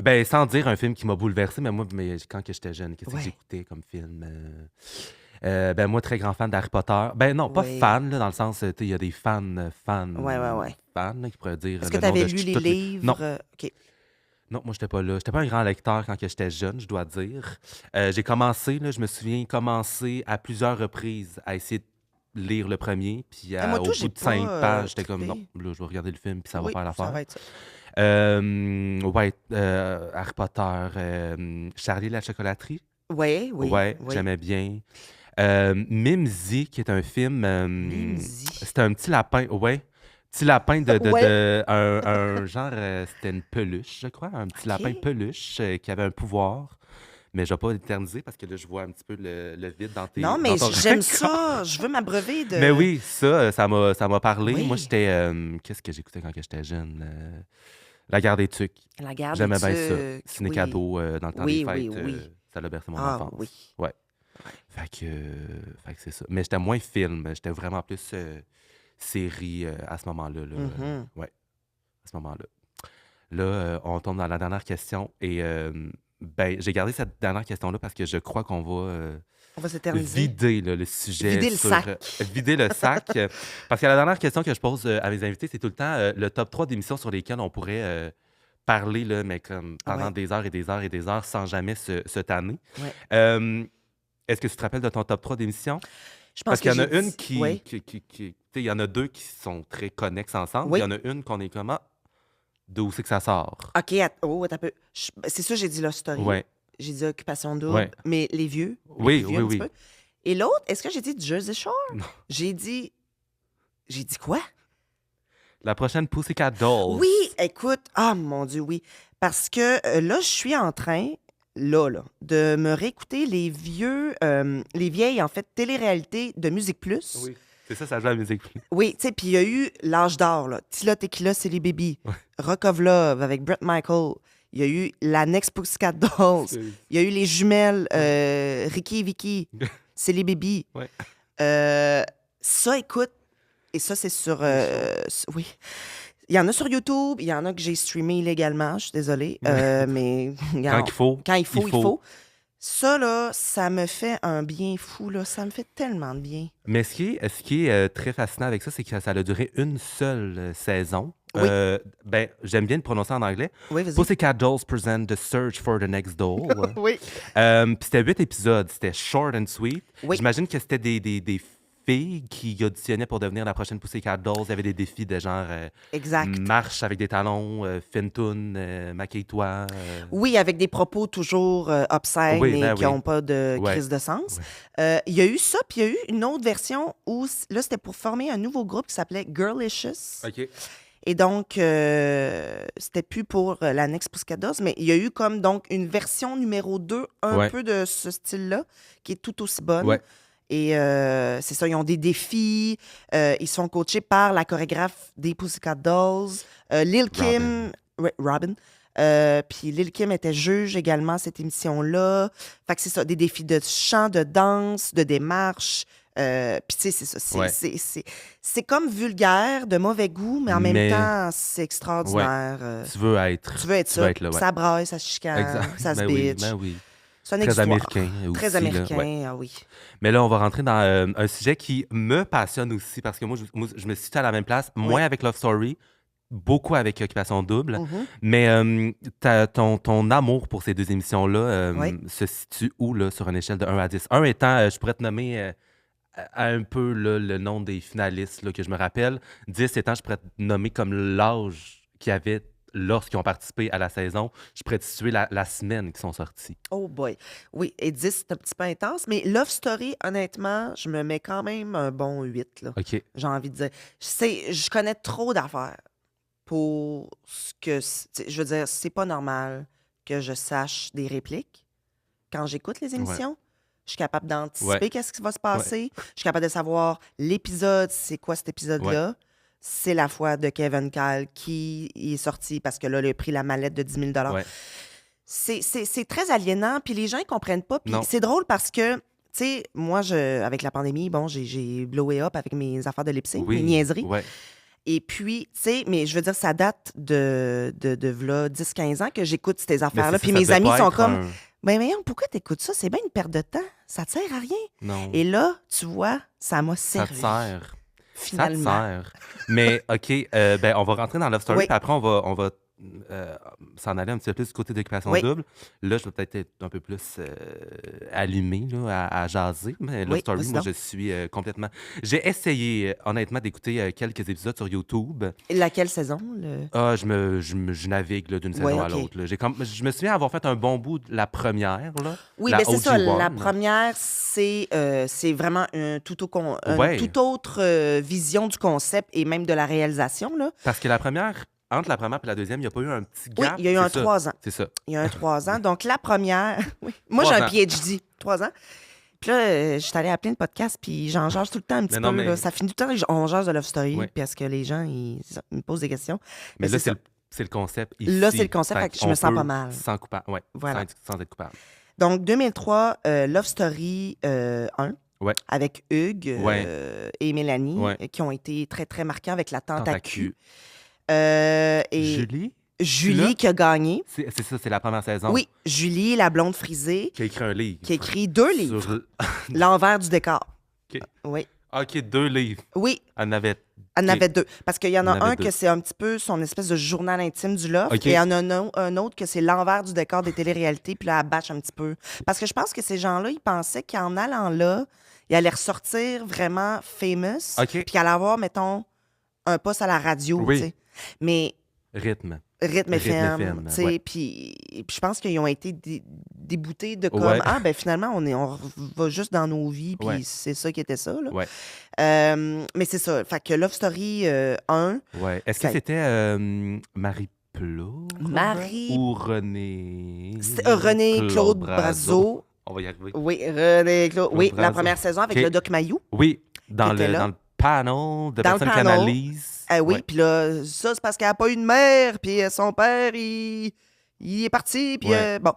Ben, sans dire un film qui m'a bouleversé, mais moi, quand que j'étais jeune, qu'est-ce que Ouais. j'écoutais comme film? Ben, moi, très grand fan d'Harry Potter. Ben, non, pas Oui. fan, là, dans le sens, tu sais, il y a des fans, Ouais. fans, là, qui pourraient dire. Est-ce que le tu nom avais de lu les toutes livres? Non. OK. Non, moi, j'étais pas là. J'étais pas un grand lecteur quand que j'étais jeune, je dois dire. J'ai commencé, là, je me souviens, à plusieurs reprises à essayer de lire le premier, puis Moi, au tout, bout j'ai de 5 pas, pages, j'étais comme, trippé. non, là, je vais regarder le film, puis ça va Oui, faire ça l'affaire. va être ça. Harry Potter, Charlie et la chocolaterie. Oui. Ouais, j'aimais bien. Mimsy, qui est un film... Mimsy. c'était un petit lapin, ouais. Petit lapin Ouais. un genre... c'était une peluche, je crois. Un petit lapin OK. peluche qui avait un pouvoir. Mais je vais pas éterniser parce que là, je vois un petit peu le vide Non, dans mais ton j'aime regard. ça. Je veux m'abreuver Mais de... oui, ça m'a parlé. Moi, Oui, j'étais... qu'est-ce que j'écoutais quand j'étais jeune? La Guerre des Tucs. la garde des J'aimais bien ça. tucs. Ciné Oui, cadeau dans le temps des oui, oui, fêtes, oui. ça a bercé mon Ah oui. enfance. Ouais. Ouais. Fait que c'est ça. Mais j'étais moins film. J'étais vraiment plus série à ce moment-là. Là, Mhm. ouais, à ce moment-là. Là, on tombe dans la dernière question. Et ben, j'ai gardé cette dernière question-là parce que je crois qu'on va On va s'éterniser. vider là, le sujet Vider le sur... sac. vider le sac. Parce que la dernière question que je pose à mes invités, c'est tout le temps le top 3 d'émissions sur lesquelles on pourrait parler, là, mais comme Ah pendant ouais, des heures et des heures et des heures sans jamais se tanner. ouais. Euh, Est-ce que tu te rappelles de ton top 3 d'émissions? Je Parce pense qu'il que y en j'ai a une dit... Oui, tu sais, il y en a deux qui sont très connexes ensemble. Il y oui. en a une qu'on est comme, ah, d'où c'est que ça sort? OK, oh, attends un peu. C'est sûr, j'ai dit Love Story. Ouais, J'ai dit Occupation Double, ouais. mais les vieux, les plus Oui, vieux oui, un petit oui. peu. Et l'autre, est-ce que j'ai dit Jersey Shore? Non. J'ai dit... J'ai dit quoi? La prochaine Pussycat Dolls. Oui, écoute, ah mon Dieu, oui. Parce que là, je suis en train, là, de me réécouter les vieilles, en fait, télé-réalités de Musique Plus. Oui, c'est ça, ça joue à la musique. Oui, tu sais, puis il y a eu l'âge d'or, là. Tila Tequila, c'est les Baby. Ouais. Rock of Love avec Bret Michael. Il y a eu la Next Pussycat Dolls. Il y a eu les jumelles Ricky et Vicky. C'est les Baby. Ouais. Ça, écoute, et ça, c'est sur... oui. Il y en a sur YouTube, il y en a que j'ai streamé illégalement, je suis désolée. Mais Quand regarde, il faut. quand il faut. Ça, là, ça me fait un bien fou, là. Ça me fait tellement de bien. Mais ce qui est très fascinant avec ça, c'est que ça a duré une seule saison. Oui. Ben, j'aime bien le prononcer en anglais. Oui, vas-y. Pussycat Dolls present The Search for the Next Doll. Oui. Puis c'était 8 épisodes. C'était short and sweet. Oui. J'imagine que c'était des filles qui auditionnaient pour devenir la prochaine Pussycat Dolls. Il y avait des défis de genre Exact. marche avec des talons, fin-tune, maquille-toi. Oui, avec des propos toujours obscènes Oui, et ben qui oui. n'ont pas de Ouais. crise de sens. Ouais. Il y a eu ça, puis il y a eu une autre version où, là, c'était pour former un nouveau groupe qui s'appelait Girlicious. OK. Et donc, c'était plus pour la Next Pussycat Dolls, mais il y a eu comme donc une version numéro 2, un Ouais. peu de ce style-là, qui est tout aussi bonne. Ouais. Et c'est ça, ils ont des défis. Ils sont coachés par la chorégraphe des Pussycat Dolls, Lil Kim. Ouais, Robin. Puis Lil Kim était juge également à cette émission-là. Fait que c'est ça, des défis de chant, de danse, de démarche. Puis tu sais, c'est ça. Ouais. C'est comme vulgaire, de mauvais goût, mais en même temps, c'est extraordinaire. Tu veux être ça. là, ouais. Ça braille, ça se chicane, Exact. ça se Ben oui, bitch. ben oui. C'est un Très exutoire. américain aussi. Très là, américain, ouais. ah oui. Mais là, on va rentrer dans un sujet qui me passionne aussi parce que moi, je me situe à la même place, moins avec Love Story, beaucoup avec Occupation Double. Mhm. Mais ton amour pour ces deux émissions-là Oui. se situe où là, sur une échelle de 1 à 10? 1 étant, je pourrais te nommer à un peu là, le nom des finalistes là, que je me rappelle. 10 étant, je pourrais te nommer comme l'âge qu'il y avait lorsqu'ils ont participé à la saison. Je pourrais te situer la semaine qui sont sortis. Oh boy. Oui, et 10, c'est un petit peu intense, mais Love Story, honnêtement, je me mets quand même un bon 8, là. OK. J'ai envie de dire. Je connais trop d'affaires pour ce que... Je veux dire, c'est pas normal que je sache des répliques quand j'écoute les émissions. Je suis capable d'anticiper qu'est-ce qui va se passer. Je suis capable de savoir l'épisode, c'est quoi cet épisode-là. C'est la fois de Kevin Kyle qui est sorti parce que là, il a pris la mallette de 10 000 Ouais. C'est très aliénant, puis les gens, ils comprennent pas. Puis Non. c'est drôle parce que, tu sais, moi, avec la pandémie, bon, j'ai blowé up avec mes affaires de lip-sync, mes niaiseries. Ouais. Et puis, tu sais, mais je veux dire, ça date de là, 10-15 ans que j'écoute ces affaires-là. Puis mes amis sont comme, ben voyons, pourquoi t'écoutes ça? C'est bien une perte de temps. Ça te sert à rien. Non. Et là, tu vois, ça m'a Ça servi. te sert. Finalement. Ça te sert. Mais OK, ben, on va rentrer dans Love Story, Oui. puis après, on va s'en aller un petit peu plus du côté d'Occupation Oui, Double. Là, je vais peut-être être un peu plus allumé là, à jaser. Mais Love oui, Story, vas-y moi, donc. je suis complètement... J'ai essayé, honnêtement, d'écouter quelques épisodes sur YouTube. Laquelle saison? Ah, je navigue là, d'une Oui, saison à OK. l'autre. Là. Je me souviens avoir fait un bon bout de la première, là, Oui, la ben c'est ça. La OG1. première, c'est vraiment une Ouais, toute autre vision du concept et même de la réalisation, là. parce que la première, entre la première et la deuxième, il n'y a pas eu un petit Oui, gap. il y a eu C'est un ça. 3 ans. C'est ça. Il y a un 3 ans. Donc, la première, oui. Moi, j'ai 3 un ans. PhD, 3 ans. Puis là, je suis allée à plein de podcasts, puis j'en jase tout le temps un petit Mais non, peu. Là. mais... Ça finit tout le temps, on jase de Love Story, Ouais. puis est-ce que les gens, ils me posent des questions. Mais Mais là, c'est ça. c'est le concept Là, c'est le ici. concept, Fait fait que je me qu'on sens pas peut mal. sans coupable. Ouais, Voilà. sans être coupable. Donc, 2003, Love Story 1, Ouais, avec Hugues ouais, et Mélanie, ouais. qui ont été très, très marquants avec la tante à cul. Tentacu. Et Julie, Julie qui a gagné. c'est ça, c'est la première saison. Oui, Julie, la blonde frisée, Qui a écrit un livre. qui a écrit 2 Sur... livres. L'envers du décor. OK. Oui. OK, 2 livres. Oui, Elle en avait... elle en OK. avait 2. Parce qu'il y en Il y en a avait un deux. que c'est un petit peu son espèce de journal intime du loft. OK. Et il y en a un autre que c'est l'envers du décor des téléréalités. Puis là, elle bâche un petit peu. Parce que je pense que ces gens-là, ils pensaient qu'en allant là, ils allaient ressortir vraiment famous. OK. Puis qu'elle allait avoir, mettons, un poste à la radio. Oui. Tu sais. Mais Rythme. Rythme Rythme FM, FM, tu sais, ouais. puis je pense qu'ils ont été déboutés de comme Ouais. ah ben finalement on va juste dans nos vies puis Ouais. c'est ça qui était ça là. Ouais. Mais c'est ça, fait que Love Story 1, Ouais. Est-ce que ça- c'était Marie-Plourde? Marie- Ou René... René Claude Brazo. On va y arriver. Oui, René Claude, oui, la Brazo. première saison avec OK. le Doc Mayou. Oui, dans Qui était là. le panel de Dans le personnes qui panel. analysent. Oui, Ouais. puis là ça c'est parce qu'elle a pas eu de mère puis son père il est parti puis Ouais. bon.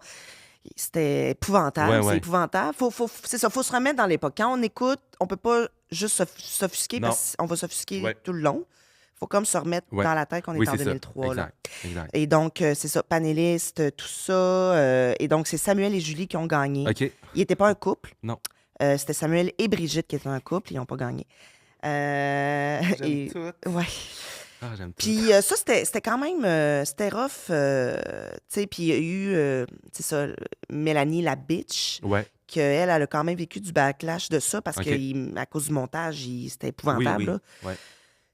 C'était épouvantable, Ouais, c'est ouais. épouvantable. C'est ça, faut se remettre dans l'époque. Quand on écoute, on peut pas juste s'offusquer Non. parce qu'on va s'offusquer Ouais. tout le long. Faut comme se remettre Ouais. dans la tête qu'on est Oui, en c'est ça. 2003. Là. Exact. Et donc, c'est ça, panéliste, tout ça. Et donc, c'est Samuel et Julie qui ont gagné. OK. Ils n'étaient pas un couple. Non. C'était Samuel et Brigitte qui étaient un couple. Ils n'ont pas gagné. J'aime tout. Ouais. Ah, j'aime tout. Puis ça, c'était quand même... c'était rough. Tu sais, puis il y a eu, tu sais ça, Mélanie, la bitch, Ouais. qu'elle, elle a quand même vécu du backlash de ça parce OK. que à cause du montage, c'était Oui, épouvantable. oui. Là. Ouais.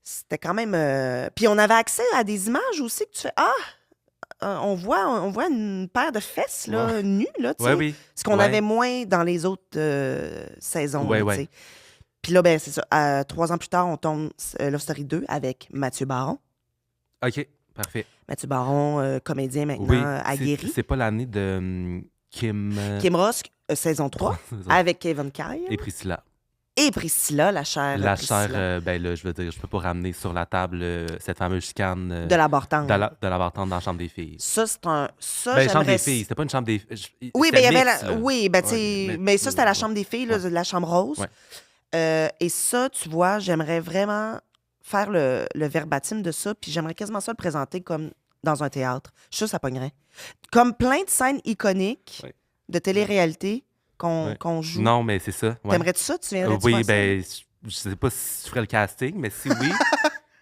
C'était quand même... Puis on avait accès à des images aussi que tu fais... on voit une paire de fesses là, nues, là, tu sais. Ouais, oui. Ce qu'on Ouais. avait moins dans les autres saisons. Ouais, là, ouais. tu sais. Puis là, ben, c'est ça. 3 ans plus tard, on tombe Love Story 2 avec Mathieu Baron. OK. Parfait. Mathieu Baron, comédien maintenant Oui. aguerri. C'est pas l'année de Kim... Kim Rosk, saison 3, avec Kevin Kyle. Et Priscilla. Et Priscilla, la chère La Priscilla, chair, ben là, je veux dire, je peux pas ramener sur la table cette fameuse chicane de la Bartende. de la bartende dans la chambre des filles. Ça, c'est un... Ça, Ben, chambre j'aimerais... des filles, c'était pas une chambre des Oui, c'était ben, il y avait mix, la... là. Oui, ben, tu sais... Ouais, mais ça, c'était la ouais. chambre des filles, là, Ouais. la chambre rose. Ouais. Et ça, tu vois, j'aimerais vraiment faire le verbatim de ça, puis j'aimerais quasiment ça le présenter comme dans un théâtre. Je suis sûre que ça pognerait. Comme plein de scènes iconiques Ouais. de télé-réalité Ouais. qu'on joue. Non, mais c'est ça. Ouais. T'aimerais-tu ça? Tu viendrais-tu Oui, faire ça? ben, je sais pas si tu ferais le casting, mais si oui,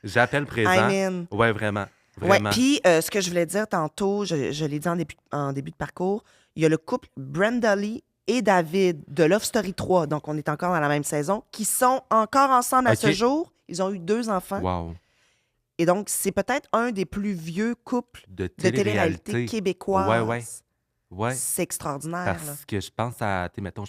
j'appelle présent. I'm in. Ouais, vraiment. Ouais, Vraiment. puis ce que je voulais dire tantôt, je l'ai dit en début de parcours, il y a le couple Brenda Lee et David de Love Story 3, donc on est encore dans la même saison, qui sont encore ensemble à ce OK. jour. Ils ont eu 2 enfants. Wow. Et donc, c'est peut-être un des plus vieux couples De de télé-réalité télé-réalité. québécoise. Ouais, ouais. Ouais. C'est extraordinaire. Là. Parce que je pense à, tu sais, mettons,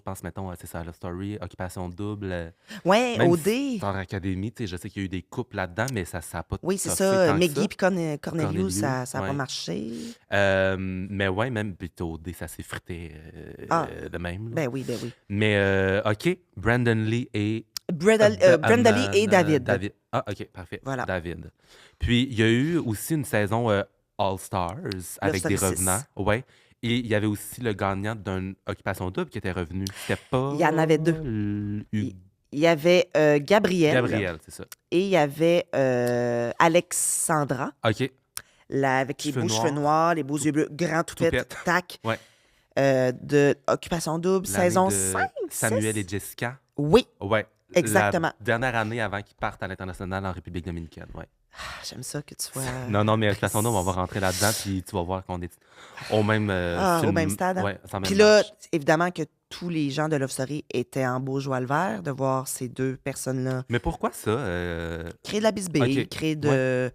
c'est ça, Love Story, Occupation Double, Ouais, même OD. Star Academy, tu sais, je sais qu'il y a eu des couples là-dedans, mais ça n'a pas Oui, c'est toffé ça. tant que Maggie ça. puis Cornelius, Cornelius, ça n'a ouais. pas marché. Mais ouais, même plutôt OD, ça s'est frité de même. Là. Ben oui, ben oui. Mais OK, Brandon Lee et Brenda Lee et David. Ah, OK, parfait. Voilà. David. Puis, il y a eu aussi une saison All Stars avec Story des 6. revenants. Ouais. Et il y avait aussi le gagnant d'une Occupation Double qui était revenu. C'était pas... Il y en avait 2. Il y avait Gabriel. Gabriel, c'est ça. Et il y avait Alexandra, OK. avec les Cheveux beaux cheveux noirs, les beaux yeux bleus, grand tout fait, Toupette. tac. Ouais. De Occupation Double, L'année saison de 5. Samuel 6? et Jessica. Oui, Ouais. Exactement. la dernière année avant qu'ils partent à l'international en République dominicaine. Ouais. J'aime ça que tu sois... Non, mais de toute façon, on va rentrer là-dedans, puis tu vas voir qu'on est au même, au même stade. Hein? Ouais, sans Puis même là, match. évidemment que tous les gens de Love Story étaient en beau joie le vert de voir ces deux personnes-là Mais pourquoi ça? créer de la bisbille, OK. créer de...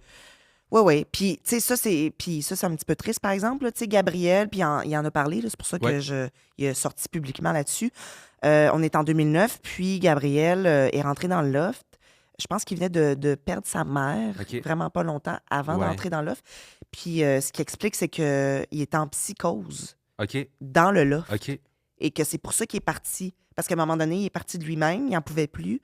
Oui. Puis, tu sais, ça, c'est un petit peu triste, par exemple. Tu sais, Gabriel, puis il en a parlé, c'est pour ça que il a sorti publiquement là-dessus. On est en 2009, puis Gabriel est rentré dans le loft. Je pense qu'il venait de perdre sa mère vraiment pas longtemps avant d'entrer dans le loft. Puis, ce qui explique, c'est qu'il était en psychose dans le loft. OK. Et que c'est pour ça qu'il est parti. Parce qu'à un moment donné, il est parti de lui-même, il n'en pouvait plus.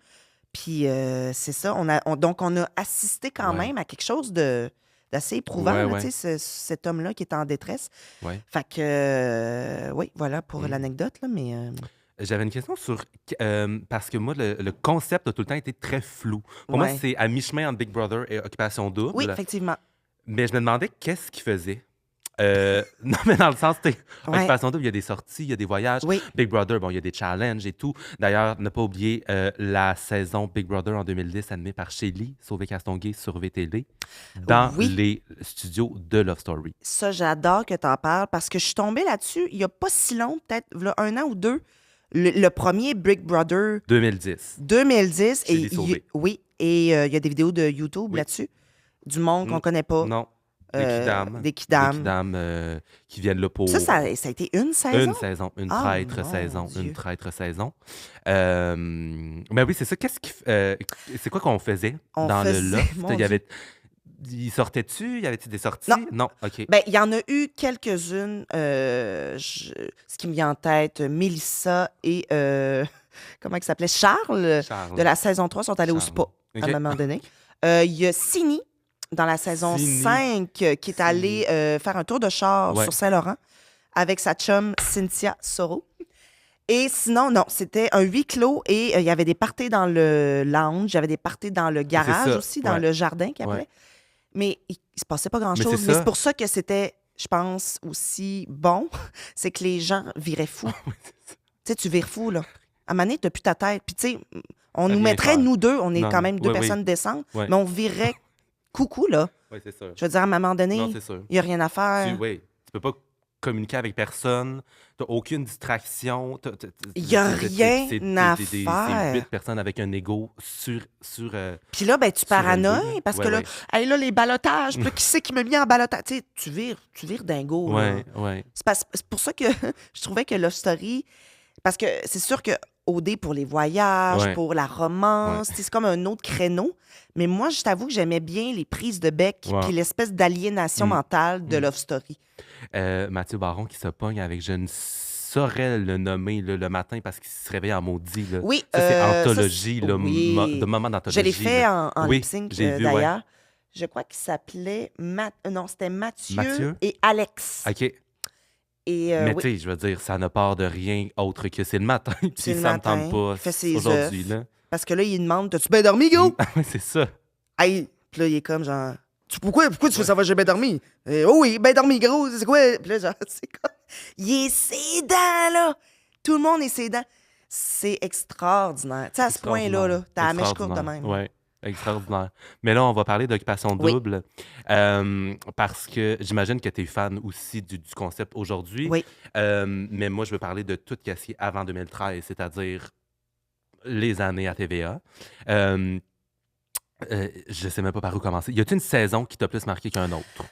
Puis c'est ça, donc on a assisté quand même à quelque chose d'assez éprouvant, là, tu sais, cet homme-là qui est en détresse. Fait que, oui, voilà pour l'anecdote, là, mais... J'avais une question sur... parce que moi, le concept a tout le temps été très flou. Pour moi, c'est à mi-chemin entre Big Brother et Occupation Double. Oui, effectivement. Mais je me demandais qu'est-ce qu'il faisait. Non, mais dans le sens, Occupation Double, il y a des sorties, il y a des voyages. Big Brother, bon, il y a des challenges et tout. D'ailleurs, ne pas oublier la saison Big Brother en 2010, animée par Shelly Sauvé-Castonguay sur VTL, dans les studios de Love Story. Ça, j'adore que tu en parles parce que je suis tombée là-dessus il n'y a pas si long, peut-être là, 1 an ou 2. Le premier Big Brother... 2010. 2010. Shelly Sauvé. Oui, et il y a des vidéos de YouTube là-dessus. Du monde qu'on connaît pas. Non. Des kidams qui viennent là pour... Ça a été une saison? Une saison, une traître saison. Mais oui, c'est ça. C'est quoi qu'on faisait dans le loft? Il sortait-tu? Y avait-il des sorties? Non. OK. Ben, il y en a eu quelques-unes. Ce qui me vient en tête, Mélissa et... comment il s'appelait? Charles, de la saison 3, sont allés au spa à un moment donné. Il y a Sini, dans la saison 5, qui est allée faire un tour de char sur Saint-Laurent avec sa chum Cynthia Soro. Et sinon, non, c'était un huis clos et il y avait des parties dans le lounge, il y avait des parties dans le garage aussi, dans le jardin qu'il appelait. Mais il se passait pas grand-chose. Mais c'est pour ça que c'était, je pense, aussi bon, c'est que les gens viraient fous. Tu sais, tu vires fou, là. À un moment donné, t'as plus ta tête. Puis, tu sais, on nous mettrait, nous deux, on est quand même deux personnes décentes, mais on virerait coucou, là. Oui, c'est sûr. Je veux dire, à un moment donné, il n'y a rien à faire. Tu peux pas communiquer avec personne, t'as aucune distraction. Il n'y a rien à faire. C'est 8 personnes avec un ego sur puis là, ben, tu paranoïes parce que là, hey, là, les ballottages, puis là, qui c'est qui m'a mis en ballottage? Tu sais, tu vires dingo. Oui. C'est pour ça que je trouvais que Love Story, parce que c'est sûr que OD pour les voyages, pour la romance, c'est comme un autre créneau. Mais moi, je t'avoue que j'aimais bien les prises de bec puis l'espèce d'aliénation mentale de Love Story. Mathieu Baron qui se pogne avec, je ne saurais le nommer le matin parce qu'il se réveille en maudit. Là. Oui. Ça, c'est anthologie, de moment d'anthologie. Je l'ai fait en lip sync d'ailleurs. Ouais. Je crois qu'il s'appelait... Non, c'était Mathieu et Alex. OK. Mais tu sais, je veux dire, ça ne part de rien autre que c'est le matin. Puis ça me tente pas aujourd'hui. Là. Parce que là, il demande, t'as-tu bien dormi, go? Oui, c'est ça. Hey, puis là, il est comme genre, pourquoi tu fais ça, j'ai bien dormi? Oh oui, bien dormi, gros, c'est quoi? Puis là, genre, c'est quoi? Il est sédent, là. Tout le monde est sédent. C'est extraordinaire. Tu sais, à ce point-là, là, t'as la mèche courte de même. Oui. Extraordinaire. Mais là, on va parler d'Occupation Double parce que j'imagine que tu es fan aussi du concept aujourd'hui. Oui. Mais moi, je veux parler de tout ce qui est avant 2013, c'est-à-dire les années à TVA. Je sais même pas par où commencer. Y a-t-il une saison qui t'a plus marqué qu'un autre?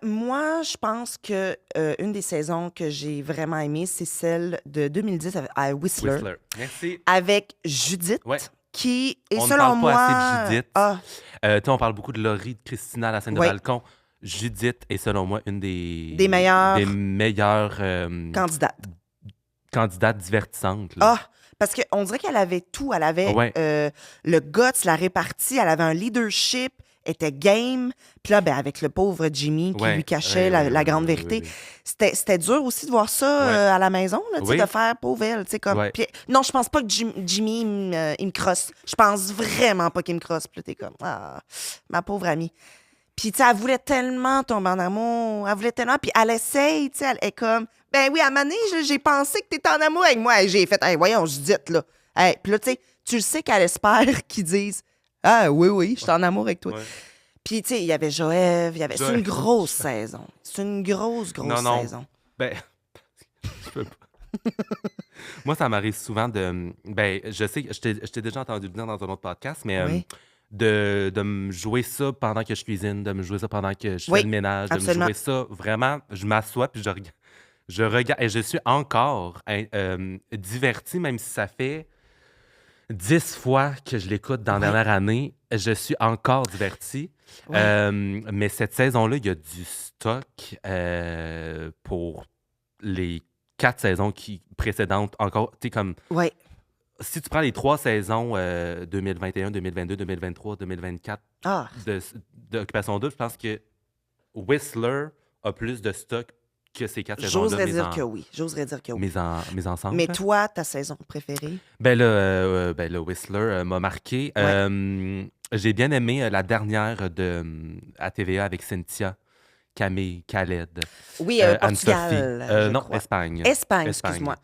Moi, je pense que une des saisons que j'ai vraiment aimées, c'est celle de 2010 à Whistler. Merci. Avec Judith. Ouais. Qui est, on selon ne parle moi... pas assez de Judith. On parle beaucoup de Laurie, de Christina à la scène de balcon. Judith est, selon moi, une des meilleures candidates divertissantes. Là. Parce qu'on dirait qu'elle avait tout. Elle avait le guts, la répartie, elle avait un leadership, était game. Puis là, ben, avec le pauvre Jimmy qui lui cachait la grande vérité. C'était dur aussi de voir ça à la maison, là, de faire pauvre elle. Comme... Puis, non, je pense pas que Jimmy, il me crosse. Je pense vraiment pas qu'il me crosse. Puis là, t'es comme, ma pauvre amie. Puis, tu sais, elle voulait tellement tomber en amour. Elle voulait tellement. Puis, elle essaye, tu sais, elle est comme, ben oui, à un moment donné, j'ai pensé que t'étais en amour avec moi. J'ai fait, hey, voyons, Judith, là. Hey, puis là, tu sais, tu le sais qu'elle espère qu'ils disent « Ah, oui, je suis en amour avec toi. Ouais. » Puis, tu sais, il y avait Joël, c'est Joël. une grosse saison. C'est une grosse Non. saison. Ben, je peux pas. Moi, ça m'arrive souvent de. Ben, je sais que je t'ai déjà entendu le dire dans un autre podcast, mais Oui, de me jouer ça pendant que je cuisine, de me jouer ça pendant que je fais oui, le ménage, de me absolument. jouer ça vraiment. Je m'assois puis je regarde. Et je suis encore diverti, même si ça fait 10 fois que je l'écoute dans la Oui, dernière année. Je suis encore diverti. oui, Mais cette saison-là, il y a du stock pour les 4 saisons précédentes. Encore, tu sais, comme oui. si tu prends les 3 saisons 2021, 2022, 2023, 2024 Ah, d'Occupation Double, je pense que Whistler a plus de stock que ces 4 saisons-là, j'oserais dire que oui. J'oserais dire que oui. mes ensemble. Mais toi, ta saison préférée? Ben là, Whistler m'a marqué. Ouais. J'ai bien aimé la dernière à TVA avec Cynthia, Camille, Khaled, Oui, Anne-Sophie. Portugal, je Non, crois. Espagne. Espagne, Espagne. excuse-moi.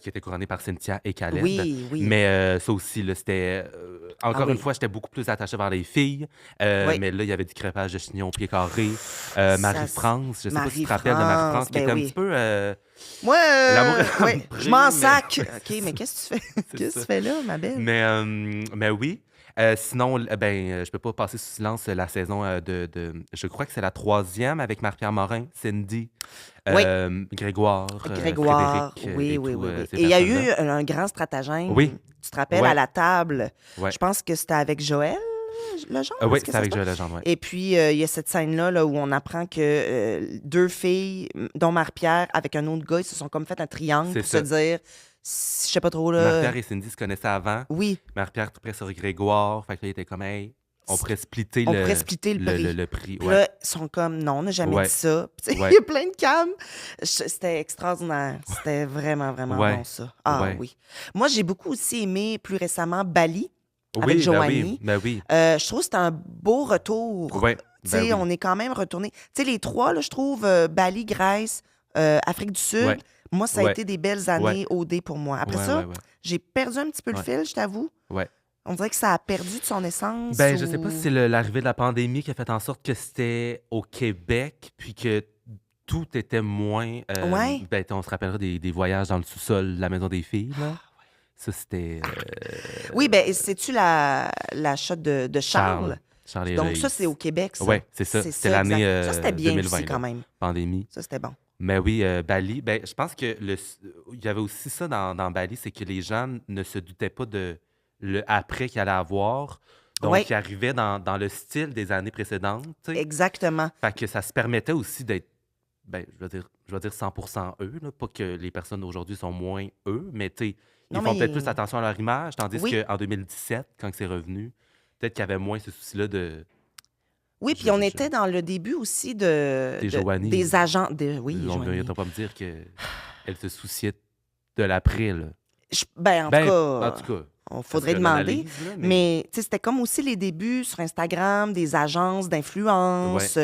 Qui était couronnée par Cynthia et Khaled. Oui. Mais ça aussi, là, c'était... encore Ah une oui. fois, j'étais beaucoup plus attaché vers les filles. Oui. Mais là, il y avait du crépage de chignon au pied carré. Ça, Marie-France, je sais pas si tu te rappelles de Marie-France, Marie-France, qui était un oui. petit peu... Moi, l'amour est oui, ambré, je m'en mais- sac. OK, mais qu'est-ce que tu fais? C'est Qu'est-ce que ça. tu fais là, ma belle? Mais oui. Sinon, je peux pas passer sous silence la saison je crois que c'est la 3e avec Marie-Pierre Morin, Cindy, Oui. Grégoire, Grégoire, Frédéric oui, et oui, tout, oui, oui. ces Et il y a eu personnes-là. un grand stratagème. Oui. Tu te rappelles, Ouais. à la table, Ouais. je pense que c'était avec Joël Legendre, Oui, est-ce que c'est ça avec se passe? Joël Legendre, ouais. Et puis, il y a cette scène-là là, où on apprend que 2 filles, dont Marie-Pierre, avec un autre gars, ils se sont comme fait un triangle C'est pour ça. se dire, je sais pas trop, là... Marie-Pierre et Cindy se connaissaient avant. Oui, Marie-Pierre tout près sur Grégoire. Fait que là, il était comme, hey, on pourrait splitter on pourrait splitter le prix. le prix. Puis Ouais. là, ils sont comme, non, on n'a jamais Ouais. dit ça. Puis, tu sais, il Ouais. y a plein de cams. C'était extraordinaire. C'était vraiment, vraiment Ouais. bon, ça. Ah Ouais. oui. Moi, j'ai beaucoup aussi aimé, plus récemment, Bali, avec Oui, ben Joanie. oui, ben oui. Je trouve que c'était un beau retour. Ouais, Tu sais, ben oui. on est quand même retourné. Tu sais, les trois, là, je trouve, Bali, Grèce, Afrique du Sud, Ouais. moi, ça a Ouais. été des belles années OD pour moi. Après Ouais, ça, ouais, ouais. j'ai perdu un petit peu le Ouais. fil, je t'avoue. Ouais. On dirait que ça a perdu de son essence. Ben, je sais ou- pas si c'est l'arrivée de la pandémie qui a fait en sorte que c'était au Québec, puis que tout était moins. Ouais. Ben, on se rappellera des voyages dans le sous-sol de la maison des filles, là. Ça, c'était. Oui, ben sais-tu la shot de Charles? Charles et Donc, Héloïse. ça, c'est au Québec, ça. Oui, c'est ça. C'est C'était ça, l'année exact. Ça, c'était bien 2020, aussi, quand là, même. pandémie. Ça, c'était bon. Mais oui, Bali, ben, je pense que il y avait aussi ça dans Bali, c'est que les gens ne se doutaient pas de le après qu'il allait avoir. Donc, Ouais. ils arrivaient dans le style des années précédentes. Tu sais. Exactement. Fait que ça se permettait aussi d'être, ben, je vais dire 100% eux, là. Pas que les personnes d'aujourd'hui sont moins eux, mais tu sais, ils Non, font mais- peut-être plus attention à leur image, tandis Oui. qu'en 2017, quand c'est revenu, peut-être qu'il y avait moins ce souci-là de... Oui, puis on était dans le début aussi Des Joanie. des agents. Oui, On ne Joanie. viendra pas me dire qu'elle se souciait de l'après, là. Ben, en Ben, tout cas, en tout cas, on ça faudrait serait demander. l'analyse, là, Mais tu sais, c'était comme aussi les débuts sur Instagram, des agences d'influence,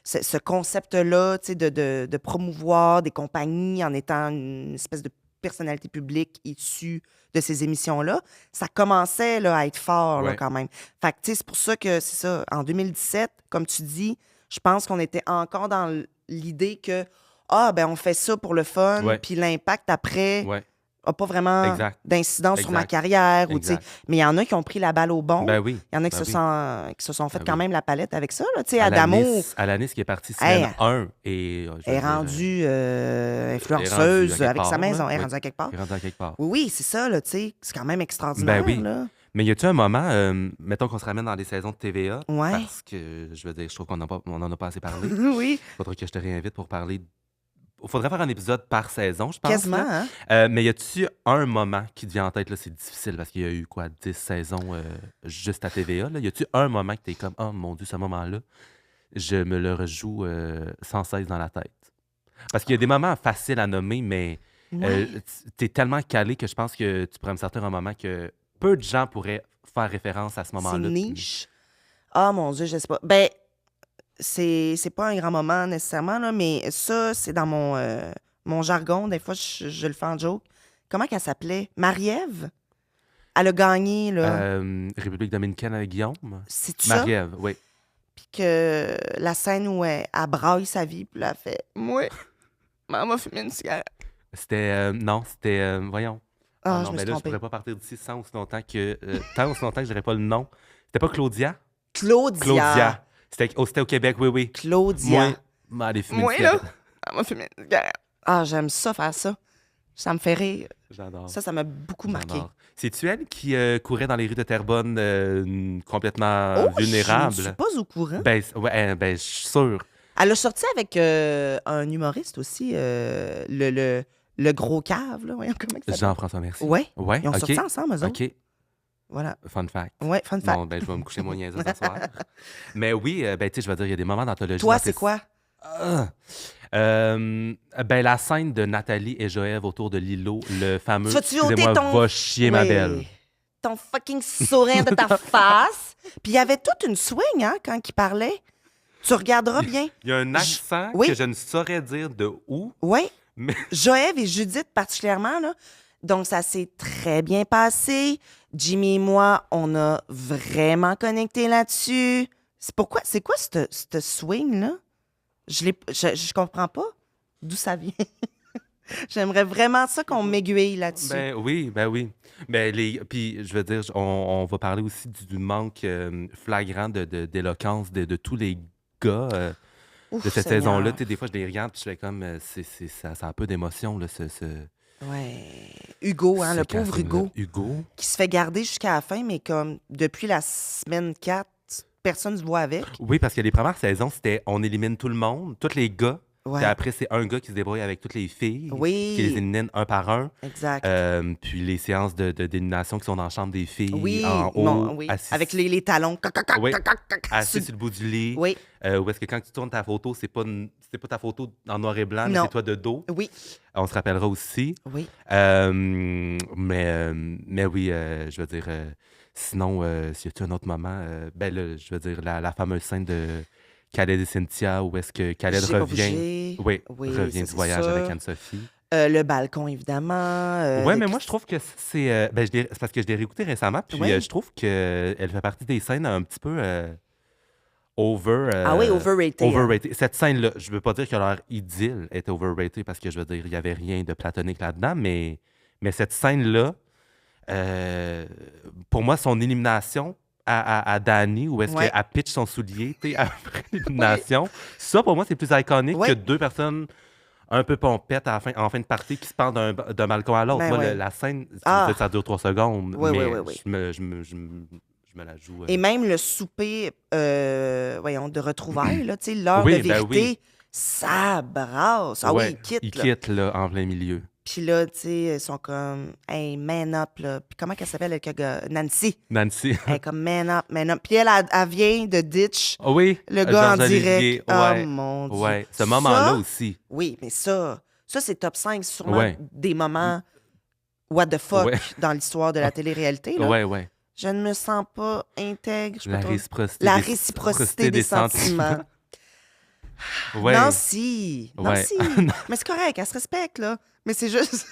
ce concept-là, tu sais, de promouvoir des compagnies en étant une espèce de personnalité publique issue de ces émissions-là. Ça commençait là, à être fort là, Ouais. quand même. Fait que tu sais, c'est pour ça que c'est ça. En 2017, comme tu dis, je pense qu'on était encore dans l'idée que on fait ça pour le fun, Ouais. puis l'impact après Ouais, n'a pas vraiment Exact. d'incidence sur ma Exact. carrière. Ou, tu sais, exact. mais il y en a qui ont pris la balle au bon. Ben oui. Il y en a qui, ben se, oui. sont, qui se sont fait Ben quand oui. même la palette avec ça. Là. Tu sais, Adamo Alanis qui est partie semaine Hey, 1 et... je veux est dire, rendue à influenceuse quelque avec part, sa maison. là. Elle est Oui. rendue à quelque part. elle est rendue à quelque part. Oui, oui, c'est ça. Là, tu sais. C'est quand même extraordinaire. Ben oui. Là. Mais y a-tu un moment, mettons qu'on se ramène dans les saisons de TVA, Ouais. parce que, je veux dire, je trouve qu'on n'en a pas assez parlé. Oui, Faudrait que je te réinvite pour parler... Faudrait faire un épisode par saison, je pense. quasiment. là. Hein? Mais y a-tu un moment qui te vient en tête? Là, c'est difficile parce qu'il y a eu, 10 saisons juste à TVA. Là. Y a-tu un moment que t'es comme, oh mon Dieu, ce moment-là, je me le rejoue sans cesse dans la tête? Parce qu'il y a des moments faciles à nommer, mais Ouais. t'es tellement calé que je pense que tu pourrais me sortir un moment que peu de gens pourraient faire référence à ce C'est moment-là. niche. Ah, mon Dieu, je sais pas. Ben, c'est pas un grand moment nécessairement, là, mais ça, c'est dans mon jargon. Des fois, je le fais en joke. Comment qu'elle s'appelait? Marie-Ève? Elle a gagné, là. République dominicaine avec Guillaume. C'est-tu ça? Marie-Ève, oui. Puis que la scène où elle braille sa vie, puis là, elle fait « Moi, maman m'a fumé une cigarette. » C'était... non, c'était... voyons. Ah, non, je me mais suis là, je trompée. pourrais pas partir d'ici sans aussi longtemps que... tant aussi longtemps que je dirais pas le nom. C'était pas Claudia? Claudia. Claudia. C'était au Québec, oui, oui. Claudia. Moi, elle est fumée Moi, une là, cigarette. elle m'a fumé une cigarette. Ah, j'aime ça, faire ça. Ça me fait rire. J'adore. Ça m'a beaucoup marqué. J'adore. C'est-tu elle qui courait dans les rues de Terrebonne complètement Oh, vulnérable? je ne suis pas au courant. Ben, je suis sûr. Elle a sorti avec un humoriste aussi, le gros cave, là. Voyons comment il s'appelle. Jean-François Mercier. Ouais. Ouais, Ils ont OK. sorti ensemble, eux autres. OK. Voilà. Fun fact. Ouais, fun fact. Bon, ben, je vais me coucher moins niaiseux ce soir. Mais oui, ben, tu sais, je veux dire, il y a des moments d'anthologie. Toi, dans c'est tes- quoi? Ben, la scène de Nathalie et Joël autour de Lilo, le fameux. Tu vas-tu ôter Excusez-moi, ton... va chier ma Ouais. belle. Ton fucking sourire de ta face. Puis il y avait toute une swing, hein, quand il parlait. Tu regarderas bien. Il y a un accent Oui. que je ne saurais dire de où, Oui. mais Joël et Judith particulièrement, là. Donc, ça s'est très bien passé. Jimmy et moi, on a vraiment connecté là-dessus. C'est quoi ce swing-là? Je comprends pas d'où ça vient. J'aimerais vraiment ça qu'on m'aiguille là-dessus. ben oui, ben oui. Ben, puis, je veux dire, on va parler aussi du manque flagrant d'éloquence de tous les gars Ouf, de cette Seigneur. saison-là. Tu sais, des fois, je les regarde puis je fais comme, ça a un peu d'émotion, là, ce Ouais. Hugo, hein, ce le pauvre casting-là. Hugo, Hugo? qui se fait garder jusqu'à la fin, mais comme depuis la semaine 4, personne ne se voit avec. Oui, parce que les premières saisons, c'était on élimine tout le monde, tous les gars. Ouais. Puis après, c'est un gars qui se débrouille avec toutes les filles, Oui. qui les élimine un par un. Exact. Puis les séances d'élimination qui sont dans la chambre des filles, Oui, en haut, bon, oui. assis, Avec les talons. Oui. assis sur le bout du lit. Oui, Où est-ce que quand tu tournes ta photo, c'est pas ta photo en noir et blanc, mais Non. c'est toi de dos. oui, On se rappellera aussi. oui. Mais oui, je veux dire, sinon, s'il y a un autre moment, ben là, je veux dire, la fameuse scène de Khaled et Cynthia, où est-ce que Khaled J'ai pas revient. bougé. Oui, Oui, revient ça, du c'est voyage sûr. avec Anne-Sophie. Le balcon, évidemment. Oui, les mais moi, je trouve que c'est. Ben, c'est parce que je l'ai réécouté récemment, puis Ouais. je trouve qu'elle fait partie des scènes un petit peu over. Ah oui, overrated. hein. Overrated. Cette scène-là, je veux pas dire que leur idylle est overrated parce que je veux dire, il n'y avait rien de platonique là-dedans, mais cette scène-là, pour moi, son élimination à Dani, où est-ce Ouais. qu'elle pitch son soulier, tu sais, après l'élimination, ça, pour moi, c'est plus iconique Ouais. que deux personnes un peu pompettes en fin de partie qui se parlent d'un balcon à l'autre. Ben moi, ouais. la scène, Ah. ça dure 3 secondes, Oui, mais oui, oui, oui. je me la joue. Et même le souper, voyons, de retrouvailles, là, tu sais, l'heure Oui, de ben vérité, oui. ça brasse. Ah Ouais, oui, il quitte, il là. quitte, là, en plein milieu. Puis là, tu sais, ils sont comme, hey, man up, là. Puis comment qu'elle s'appelle, le gars? Nancy. Nancy. Elle est comme, man up, man up. Puis elle vient de ditch Ah oui, le gars en Georges Olivier, direct. ouais. Oh mon Dieu. Ouais, ce moment-là Ça, aussi. Oui, mais ça c'est top 5, sûrement Ouais. des moments what the fuck Ouais. dans l'histoire de la télé-réalité. Là. Ouais, ouais. Je ne me sens pas intègre. Je sais La pas trop. réciprocité, La des- réciprocité des sentiments. Ouais. Nancy. Ouais. Nancy. Mais c'est correct, elle se respecte, là. Mais c'est juste.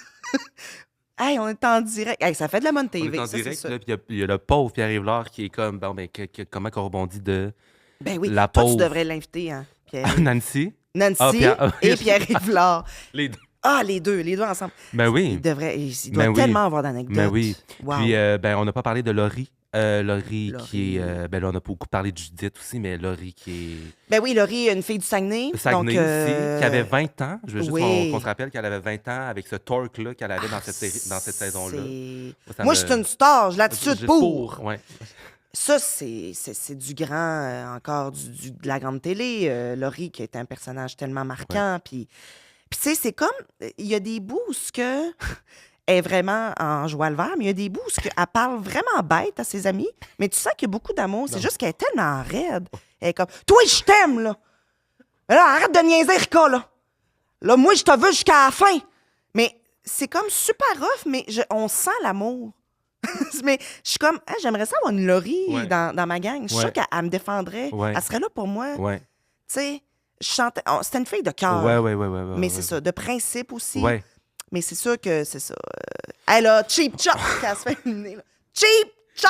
Hey, on est en direct. Hey, ça fait de la bonne On TV. est en ça, c'est direct, sûr. là, puis il y a le pauvre Pierre-Yves Lard qui est comme, bon, ben, comment qu'on rebondit de Ben oui. la Toi, tu pauvre devrais l'inviter, hein, Pierre. Nancy? Nancy Ah, Pierre- et Pierre-Yves Lard. Les deux. Ah, les deux ensemble. Ben Il oui. devrait, il doit Ben oui. tellement avoir d'anecdotes. Ben oui. Wow. Puis, ben, on n'a pas parlé de Laurie. Laurie qui est. Laurie. Ben là, on a beaucoup parlé de Judith aussi, mais Laurie qui Ben oui, Laurie, une fille du Saguenay. est. Saguenay donc, aussi, qui avait 20 ans. Je veux juste oui. qu'on se rappelle qu'elle avait 20 ans avec ce torque-là qu'elle avait dans cette saison-là. c'est- Ça Moi, me- je suis une star, j'ai l'attitude Juste pour. Ouais. Ça, c'est du grand, encore de la grande télé. Laurie, qui est un personnage tellement marquant. Puis tu sais, c'est comme, il y a des bouts où ce que elle est vraiment en joie le vert, mais il y a des bouts où ce que elle parle vraiment bête à ses amis, mais tu sens qu'il y a beaucoup d'amour. C'est Non. juste qu'elle est tellement raide. Elle est comme, toi, je t'aime, là. Mais là, arrête de niaiser, Rika, là. Là, moi, je te veux jusqu'à la fin. Mais c'est comme super rough, mais on sent l'amour. Mais je suis comme, ah, j'aimerais ça avoir une Laurie Ouais. dans ma gang. Je suis Ouais. sûre qu'elle me défendrait. Ouais. Elle serait là pour moi. Ouais. Tu sais, je chantais. C'était une fille de cœur. Ouais. Mais c'est ça, de principe aussi. Ouais. Mais c'est sûr que c'est ça. Elle a cheap chop quand elle se fait éliminer. Là. Cheap shot!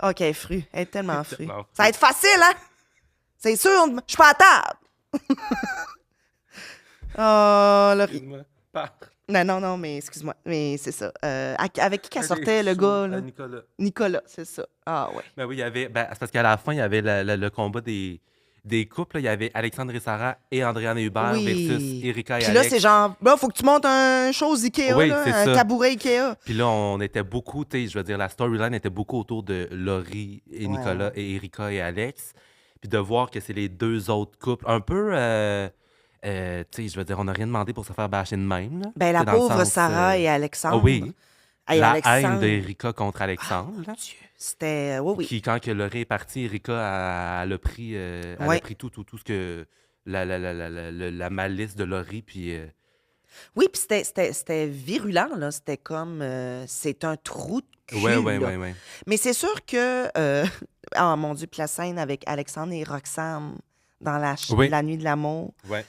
OK, fru. Elle est tellement fru. Tellement fru. Ça va être facile, hein? C'est sûr, je suis pas à table. Oh, le... Excuse-moi. Parle. Non, mais excuse-moi. Mais c'est ça. Avec qui qu'elle sortait, le gars, là? Nicolas. Nicolas, c'est ça. Ah, ouais. Ben oui, il y avait. Ben, c'est parce qu'à la fin, il y avait le combat des couples. Là. Il y avait Alexandre et Sarah et Andréane Hubert versus Oui. Erika et Puis là, Alex. c'est genre, là, faut que tu montes un chose Ikea, Oui, là, c'est un ça. tabouret Ikea. Puis là, on était beaucoup, tu sais, je veux dire, la storyline était beaucoup autour de Laurie et Ouais. Nicolas et Erika et Alex. Puis de voir que c'est les deux autres couples, un peu, tu sais, je veux dire, on n'a rien demandé pour se faire bâcher de même. Là. Ben, Tu la sais, dans le pauvre sens, Sarah et Ah Alexandre. oui, Hey, la Alexandre. haine d'Erika contre Alexandre. là. Dieu. C'était. Oui, oui. Qui, quand que Laurie est partie, Erika, elle a pris, elle Ouais. a pris tout ce que. La malice de Laurie, puis. Oui, puis c'était virulent, là. C'était comme. C'est un trou de cul. Ouais. Là. Mais c'est sûr que. Oh mon Dieu, puis la scène avec Alexandre et Roxane dans Oui. la nuit de l'amour. Ouais.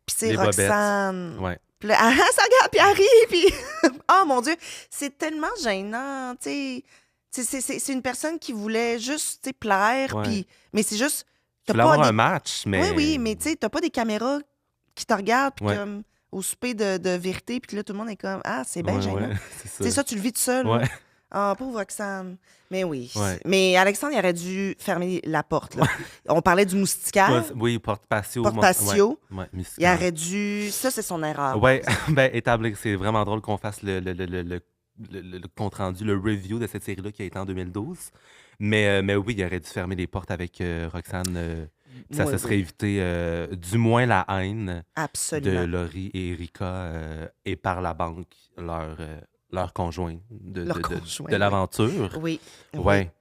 Puis c'est Les bobettes. Roxane. Ouais. Puis là, elle se regarde, puis elle rit, puis... Oh, mon Dieu! C'est tellement gênant, tu sais. C'est une personne qui voulait juste, tu sais, plaire, Ouais. puis... Mais c'est juste... Tu voulais avoir un match, mais. Oui, mais tu sais, t'as pas des caméras qui te regardent, puis Ouais. comme au souper de vérité, puis là, tout le monde est comme, ah, c'est bien Ouais, gênant. ouais, c'est ça. C'est ça, tu le vis tout seul. Ouais. là. Ah, pauvre Roxane. Mais oui. Ouais. Mais Alexandre, il aurait dû fermer la porte. Là. On parlait du moustiquaire, Oui, porte-patio. porte-patio. Ouais, Il aurait dû... Ça, c'est son erreur. Ouais, ben, établir. C'est vraiment drôle qu'on fasse le compte-rendu, le review de cette série-là qui a été en 2012. Mais oui, il aurait dû fermer les portes avec Roxane. Ça Oui, se serait oui. évité, du moins, la haine de Absolument. Laurie et Erika et par la banque, leur conjoint Leur conjoint, de oui. l'aventure. Oui. Ouais.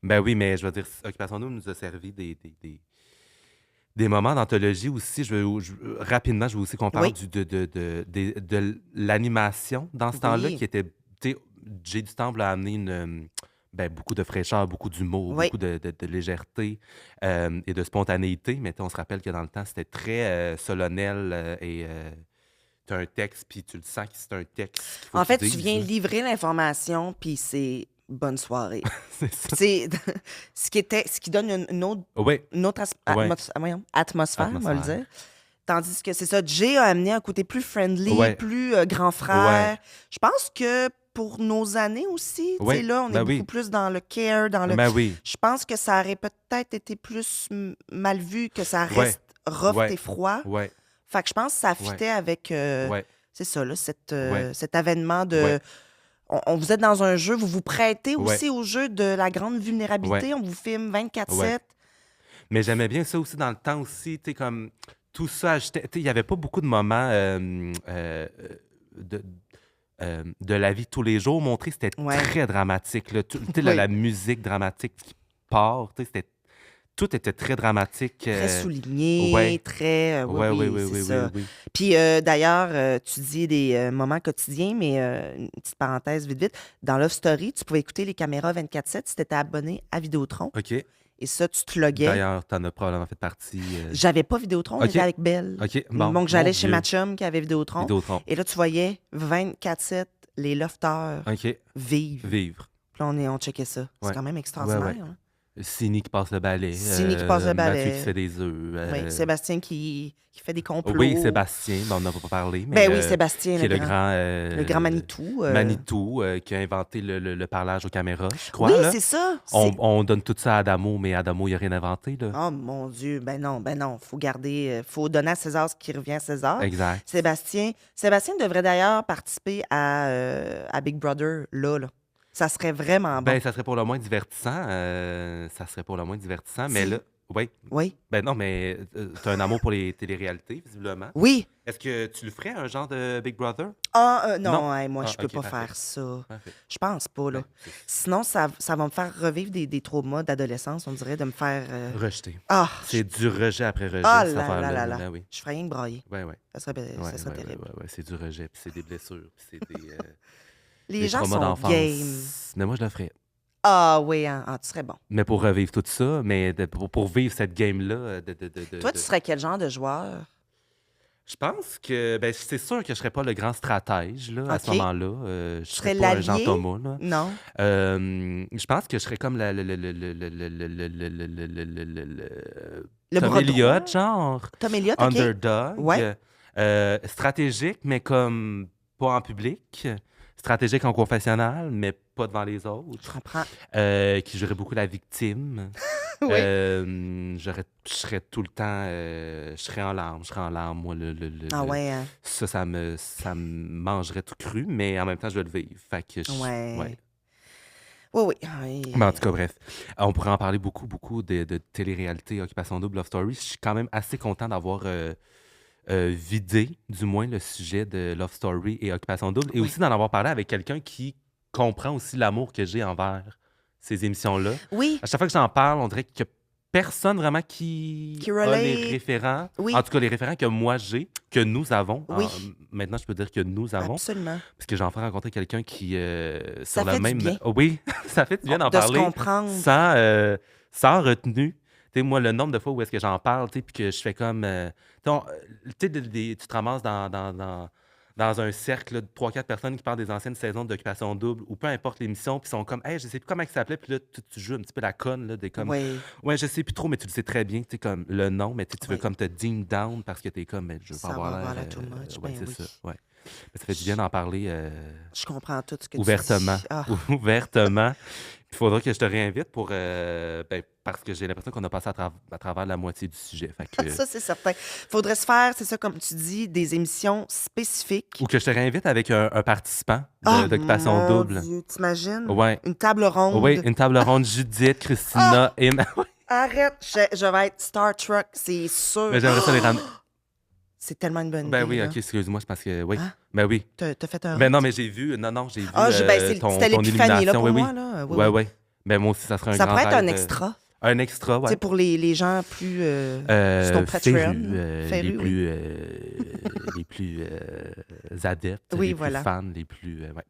Ben oui, mais je veux dire, Occupation Double nous a servi des moments d'anthologie aussi. Rapidement, je veux aussi qu'on parle Oui. de l'animation dans ce temps-là Oui. qui était. Tu sais, Jay du Temple a amené beaucoup de fraîcheur, beaucoup d'humour, Oui. beaucoup de légèreté et de spontanéité. Mais on se rappelle que dans le temps, c'était très solennel et tu as un texte, puis tu le sens que c'est un texte. qu'il faut En fait, qu'il tu dise, viens là. livrer l'information, puis c'est bonne soirée. C'est ça. C'est ce qui donne une autre, Oui, Ouais. atmosphère, on va le Atmosphère. dire. Tandis que c'est ça, Jay a amené un côté plus friendly, Ouais. plus grand frère. Je pense que pour nos années aussi, tu sais, Ouais. là, on est Ben beaucoup oui. plus dans le care, dans le... Ben oui. Je pense que ça aurait peut-être été plus mal vu, que ça Ouais. reste rough Ouais. et froid. Ouais. Fait que je pense que ça fitait avec, Ouais. c'est ça, là, Ouais. cet avènement de... Ouais. Vous êtes dans un jeu, vous vous prêtez Ouais. aussi au jeu de la grande vulnérabilité. On vous filme 24/7. Mais j'aimais bien ça aussi dans le temps aussi, tu sais, comme tout ça ajoutait. Tu sais, il n'y avait pas beaucoup de moments de la vie de tous les jours montrés. C'était Ouais. très dramatique. Là. Tu sais, Oui. la musique dramatique qui part, tu sais, tout était très dramatique. Très souligné, ouais. très... oui, c'est ça. Oui. Puis d'ailleurs, tu dis des moments quotidiens, mais une petite parenthèse vite. Dans Love Story, tu pouvais écouter les caméras 24/7 si tu étais abonné à Vidéotron. OK. Et ça, tu te loguais. D'ailleurs, t'en as probablement fait partie. J'avais pas Vidéotron, OK. j'étais avec Belle. OK. Bon, Donc, j'allais mon chez Dieu. ma chum qui avait Vidéotron. Vidéotron. Et là, tu voyais 24/7 les lofters OK. vivre. Vivre. Puis là, on checkait ça. C'est Ouais. quand même extraordinaire. Ouais. hein. Sini qui passe le balai. Sini qui passe le balai. Mathieu qui se fait des œufs. Oui, Sébastien qui fait des complots. Oui, Sébastien, on n'en a pas parlé. Mais, Ben oui, Sébastien, qui est le grand grand Manitou. Manitou, qui a inventé le parlage aux caméras, je crois. Oui, là. c'est ça. On donne tout ça à Adamo, mais Adamo, il n'a rien inventé. Là. Oh mon Dieu, ben non. Faut garder, faut donner à César ce qui revient à César. Exact. Sébastien devrait d'ailleurs participer à Big Brother, là. Ça serait vraiment bon. Ben, ça serait pour le moins divertissant. Mais Si. là, oui. Oui. Ben non, mais tu as un amour pour les téléréalités, visiblement. Oui. Est-ce que tu le ferais, un genre de Big Brother? Ah, non, Non. hey, moi, je peux OK, pas parfait. faire ça. Parfait. Je pense pas, là. Ben, c'est Sinon, ça va me faire revivre des traumas d'adolescence, on dirait, de me faire... rejeté. Ah, C'est du rejet après rejet, Ah cette là affaire-là. là là. Ben oui. je ferais rien que brailler. Ouais. Ça serait terrible. Ouais. C'est du rejet, puis c'est des blessures, puis c'est des, Les des gens traumas sont d'enfance. game. Mais moi, je le ferais. Ah oui, hein. Ah, tu serais bon. Mais pour revivre tout ça, mais pour vivre cette game-là, Toi, tu serais quel genre de joueur? Je pense que, ben, c'est sûr que je serais pas le grand stratège, là, à ce OK. moment-là. Je Tu serais serais pas un Jean l'allié? Thomas, là. Non. Je pense que je serais comme le Le Tom bras droit? Elliott, genre, Tom Elliott, OK. Ouais. underdog, stratégique, mais comme pas en public, stratégique en confessionnal, mais pas devant les Je autres, comprends. qui jouerait beaucoup la victime. Oui. Je serais tout le temps, je serais en larmes, moi, Ah ouais, hein? ça me mangerait tout cru, mais en même temps, je vais le vivre. Fait que ouais. Ouais. Oui, oui. Mais en tout cas, bref, on pourrait en parler beaucoup, beaucoup de télé-réalité, Occupation Double, Love Story. Je suis quand même assez content d'avoir vidé, du moins, le sujet de Love Story et Occupation Double, et Oui. aussi d'en avoir parlé avec quelqu'un qui comprend aussi l'amour que j'ai envers ces émissions-là. Oui, À chaque fois que j'en parle, on dirait qu'il y a personne vraiment qui qui a les relate. référents. Oui, En tout cas, les référents que moi j'ai, que nous avons. oui, Maintenant, je peux dire que nous avons. absolument. Parce que j'ai enfin rencontré quelqu'un qui, Ça sur le fait du même. bien Oh oui, ça fait du bien d'en de se parler comprendre. sans retenue. Tu sais, moi, le nombre de fois où est-ce que j'en parle, tu sais, puis que je fais comme. Tu sais, tu te ramasses dans un cercle là, de 3-4 personnes qui parlent des anciennes saisons d'Occupation Double, ou peu importe l'émission, puis sont comme, hey, je sais plus comment ça s'appelait, puis là, tu joues un petit peu la conne, là, des comme, Oui, ouais, je sais plus trop, mais tu le sais très bien, tu sais, comme le nom, mais tu veux oui. comme te ding down parce que t'es comme, mais je veux pas Ça va avoir avoir l'air. la too much. Ouais, Ben c'est oui. ça, ouais. Mais ça fait du bien Je, d'en parler je comprends tout ce que tu ouvertement. dis. Ah, Ouvertement. Il faudra que je te réinvite pour. Ben, parce que j'ai l'impression qu'on a passé à travers la moitié du sujet. Fait que, ça, c'est certain. Faudrait se faire, c'est ça, comme tu dis, des émissions spécifiques. ou que je te réinvite avec un participant Ah, d'Occupation mon Double. Dieu, t'imagines? Ouais. Une table Oui, ronde. une table ronde, Judith, Ah, Christina et arrête, je vais être Star Trek, c'est sûr. Mais j'aimerais ça les ramener. C'est tellement une bonne Ben idée, oui, là. ok, excuse-moi, c'est parce que. Oui. Hein? Ben oui. T'as fait un Ben non, rêve? mais j'ai vu. Non, j'ai vu Ah, ben, c'était ton l'épiphanie, là, illumination. pour Oui, oui. moi, là. Oui, Ouais, oui. ouais. Ben moi aussi, ça serait un Ça grand pourrait être un rêve. extra. Un extra, Tu sais, ouais. pour les gens plus sur ton Patreon. Férus, là. les Férus, oui. plus, les plus adeptes, Oui, les plus voilà. fans, les plus. Ouais.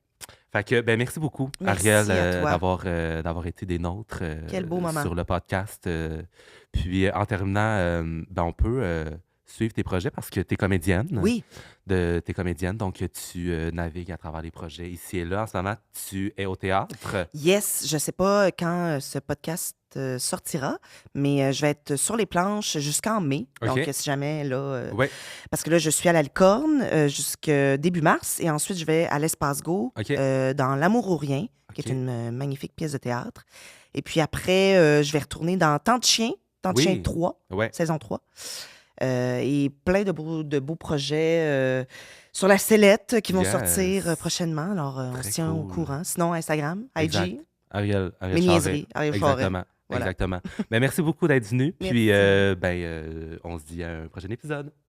Fait que, ben, merci beaucoup, Merci Ariel, à toi. d'avoir été des nôtres Quel beau moment. sur le podcast. Puis, en terminant, ben, on peut suivre tes projets parce que tu es comédienne. Oui, T'es comédienne, donc tu navigues à travers les projets ici et là. En ce moment, tu es au théâtre. yes, je sais pas quand ce podcast sortira, mais je vais être sur les planches jusqu'en mai. Donc, OK. si jamais, là, Ouais, parce que là, je suis à la Licorne jusqu'à début mars et ensuite, je vais à l'Espace Go OK. dans L'amour ou rien, qui OK. est une magnifique pièce de théâtre. Et puis après, je vais retourner dans Temps de chien, Temps de chien Oui. 3, Ouais. saison 3. Et plein de beaux projets sur la sellette qui vont sortir Yes. prochainement. Alors, on Très se tient au cool. courant. Sinon, Instagram, Exact. IG, Ariel mes Charret. niaiseries, Ariel Charret. Exactement. Voilà. Exactement. Ben, merci beaucoup d'être venu. Puis, Merci. on se dit à un prochain épisode.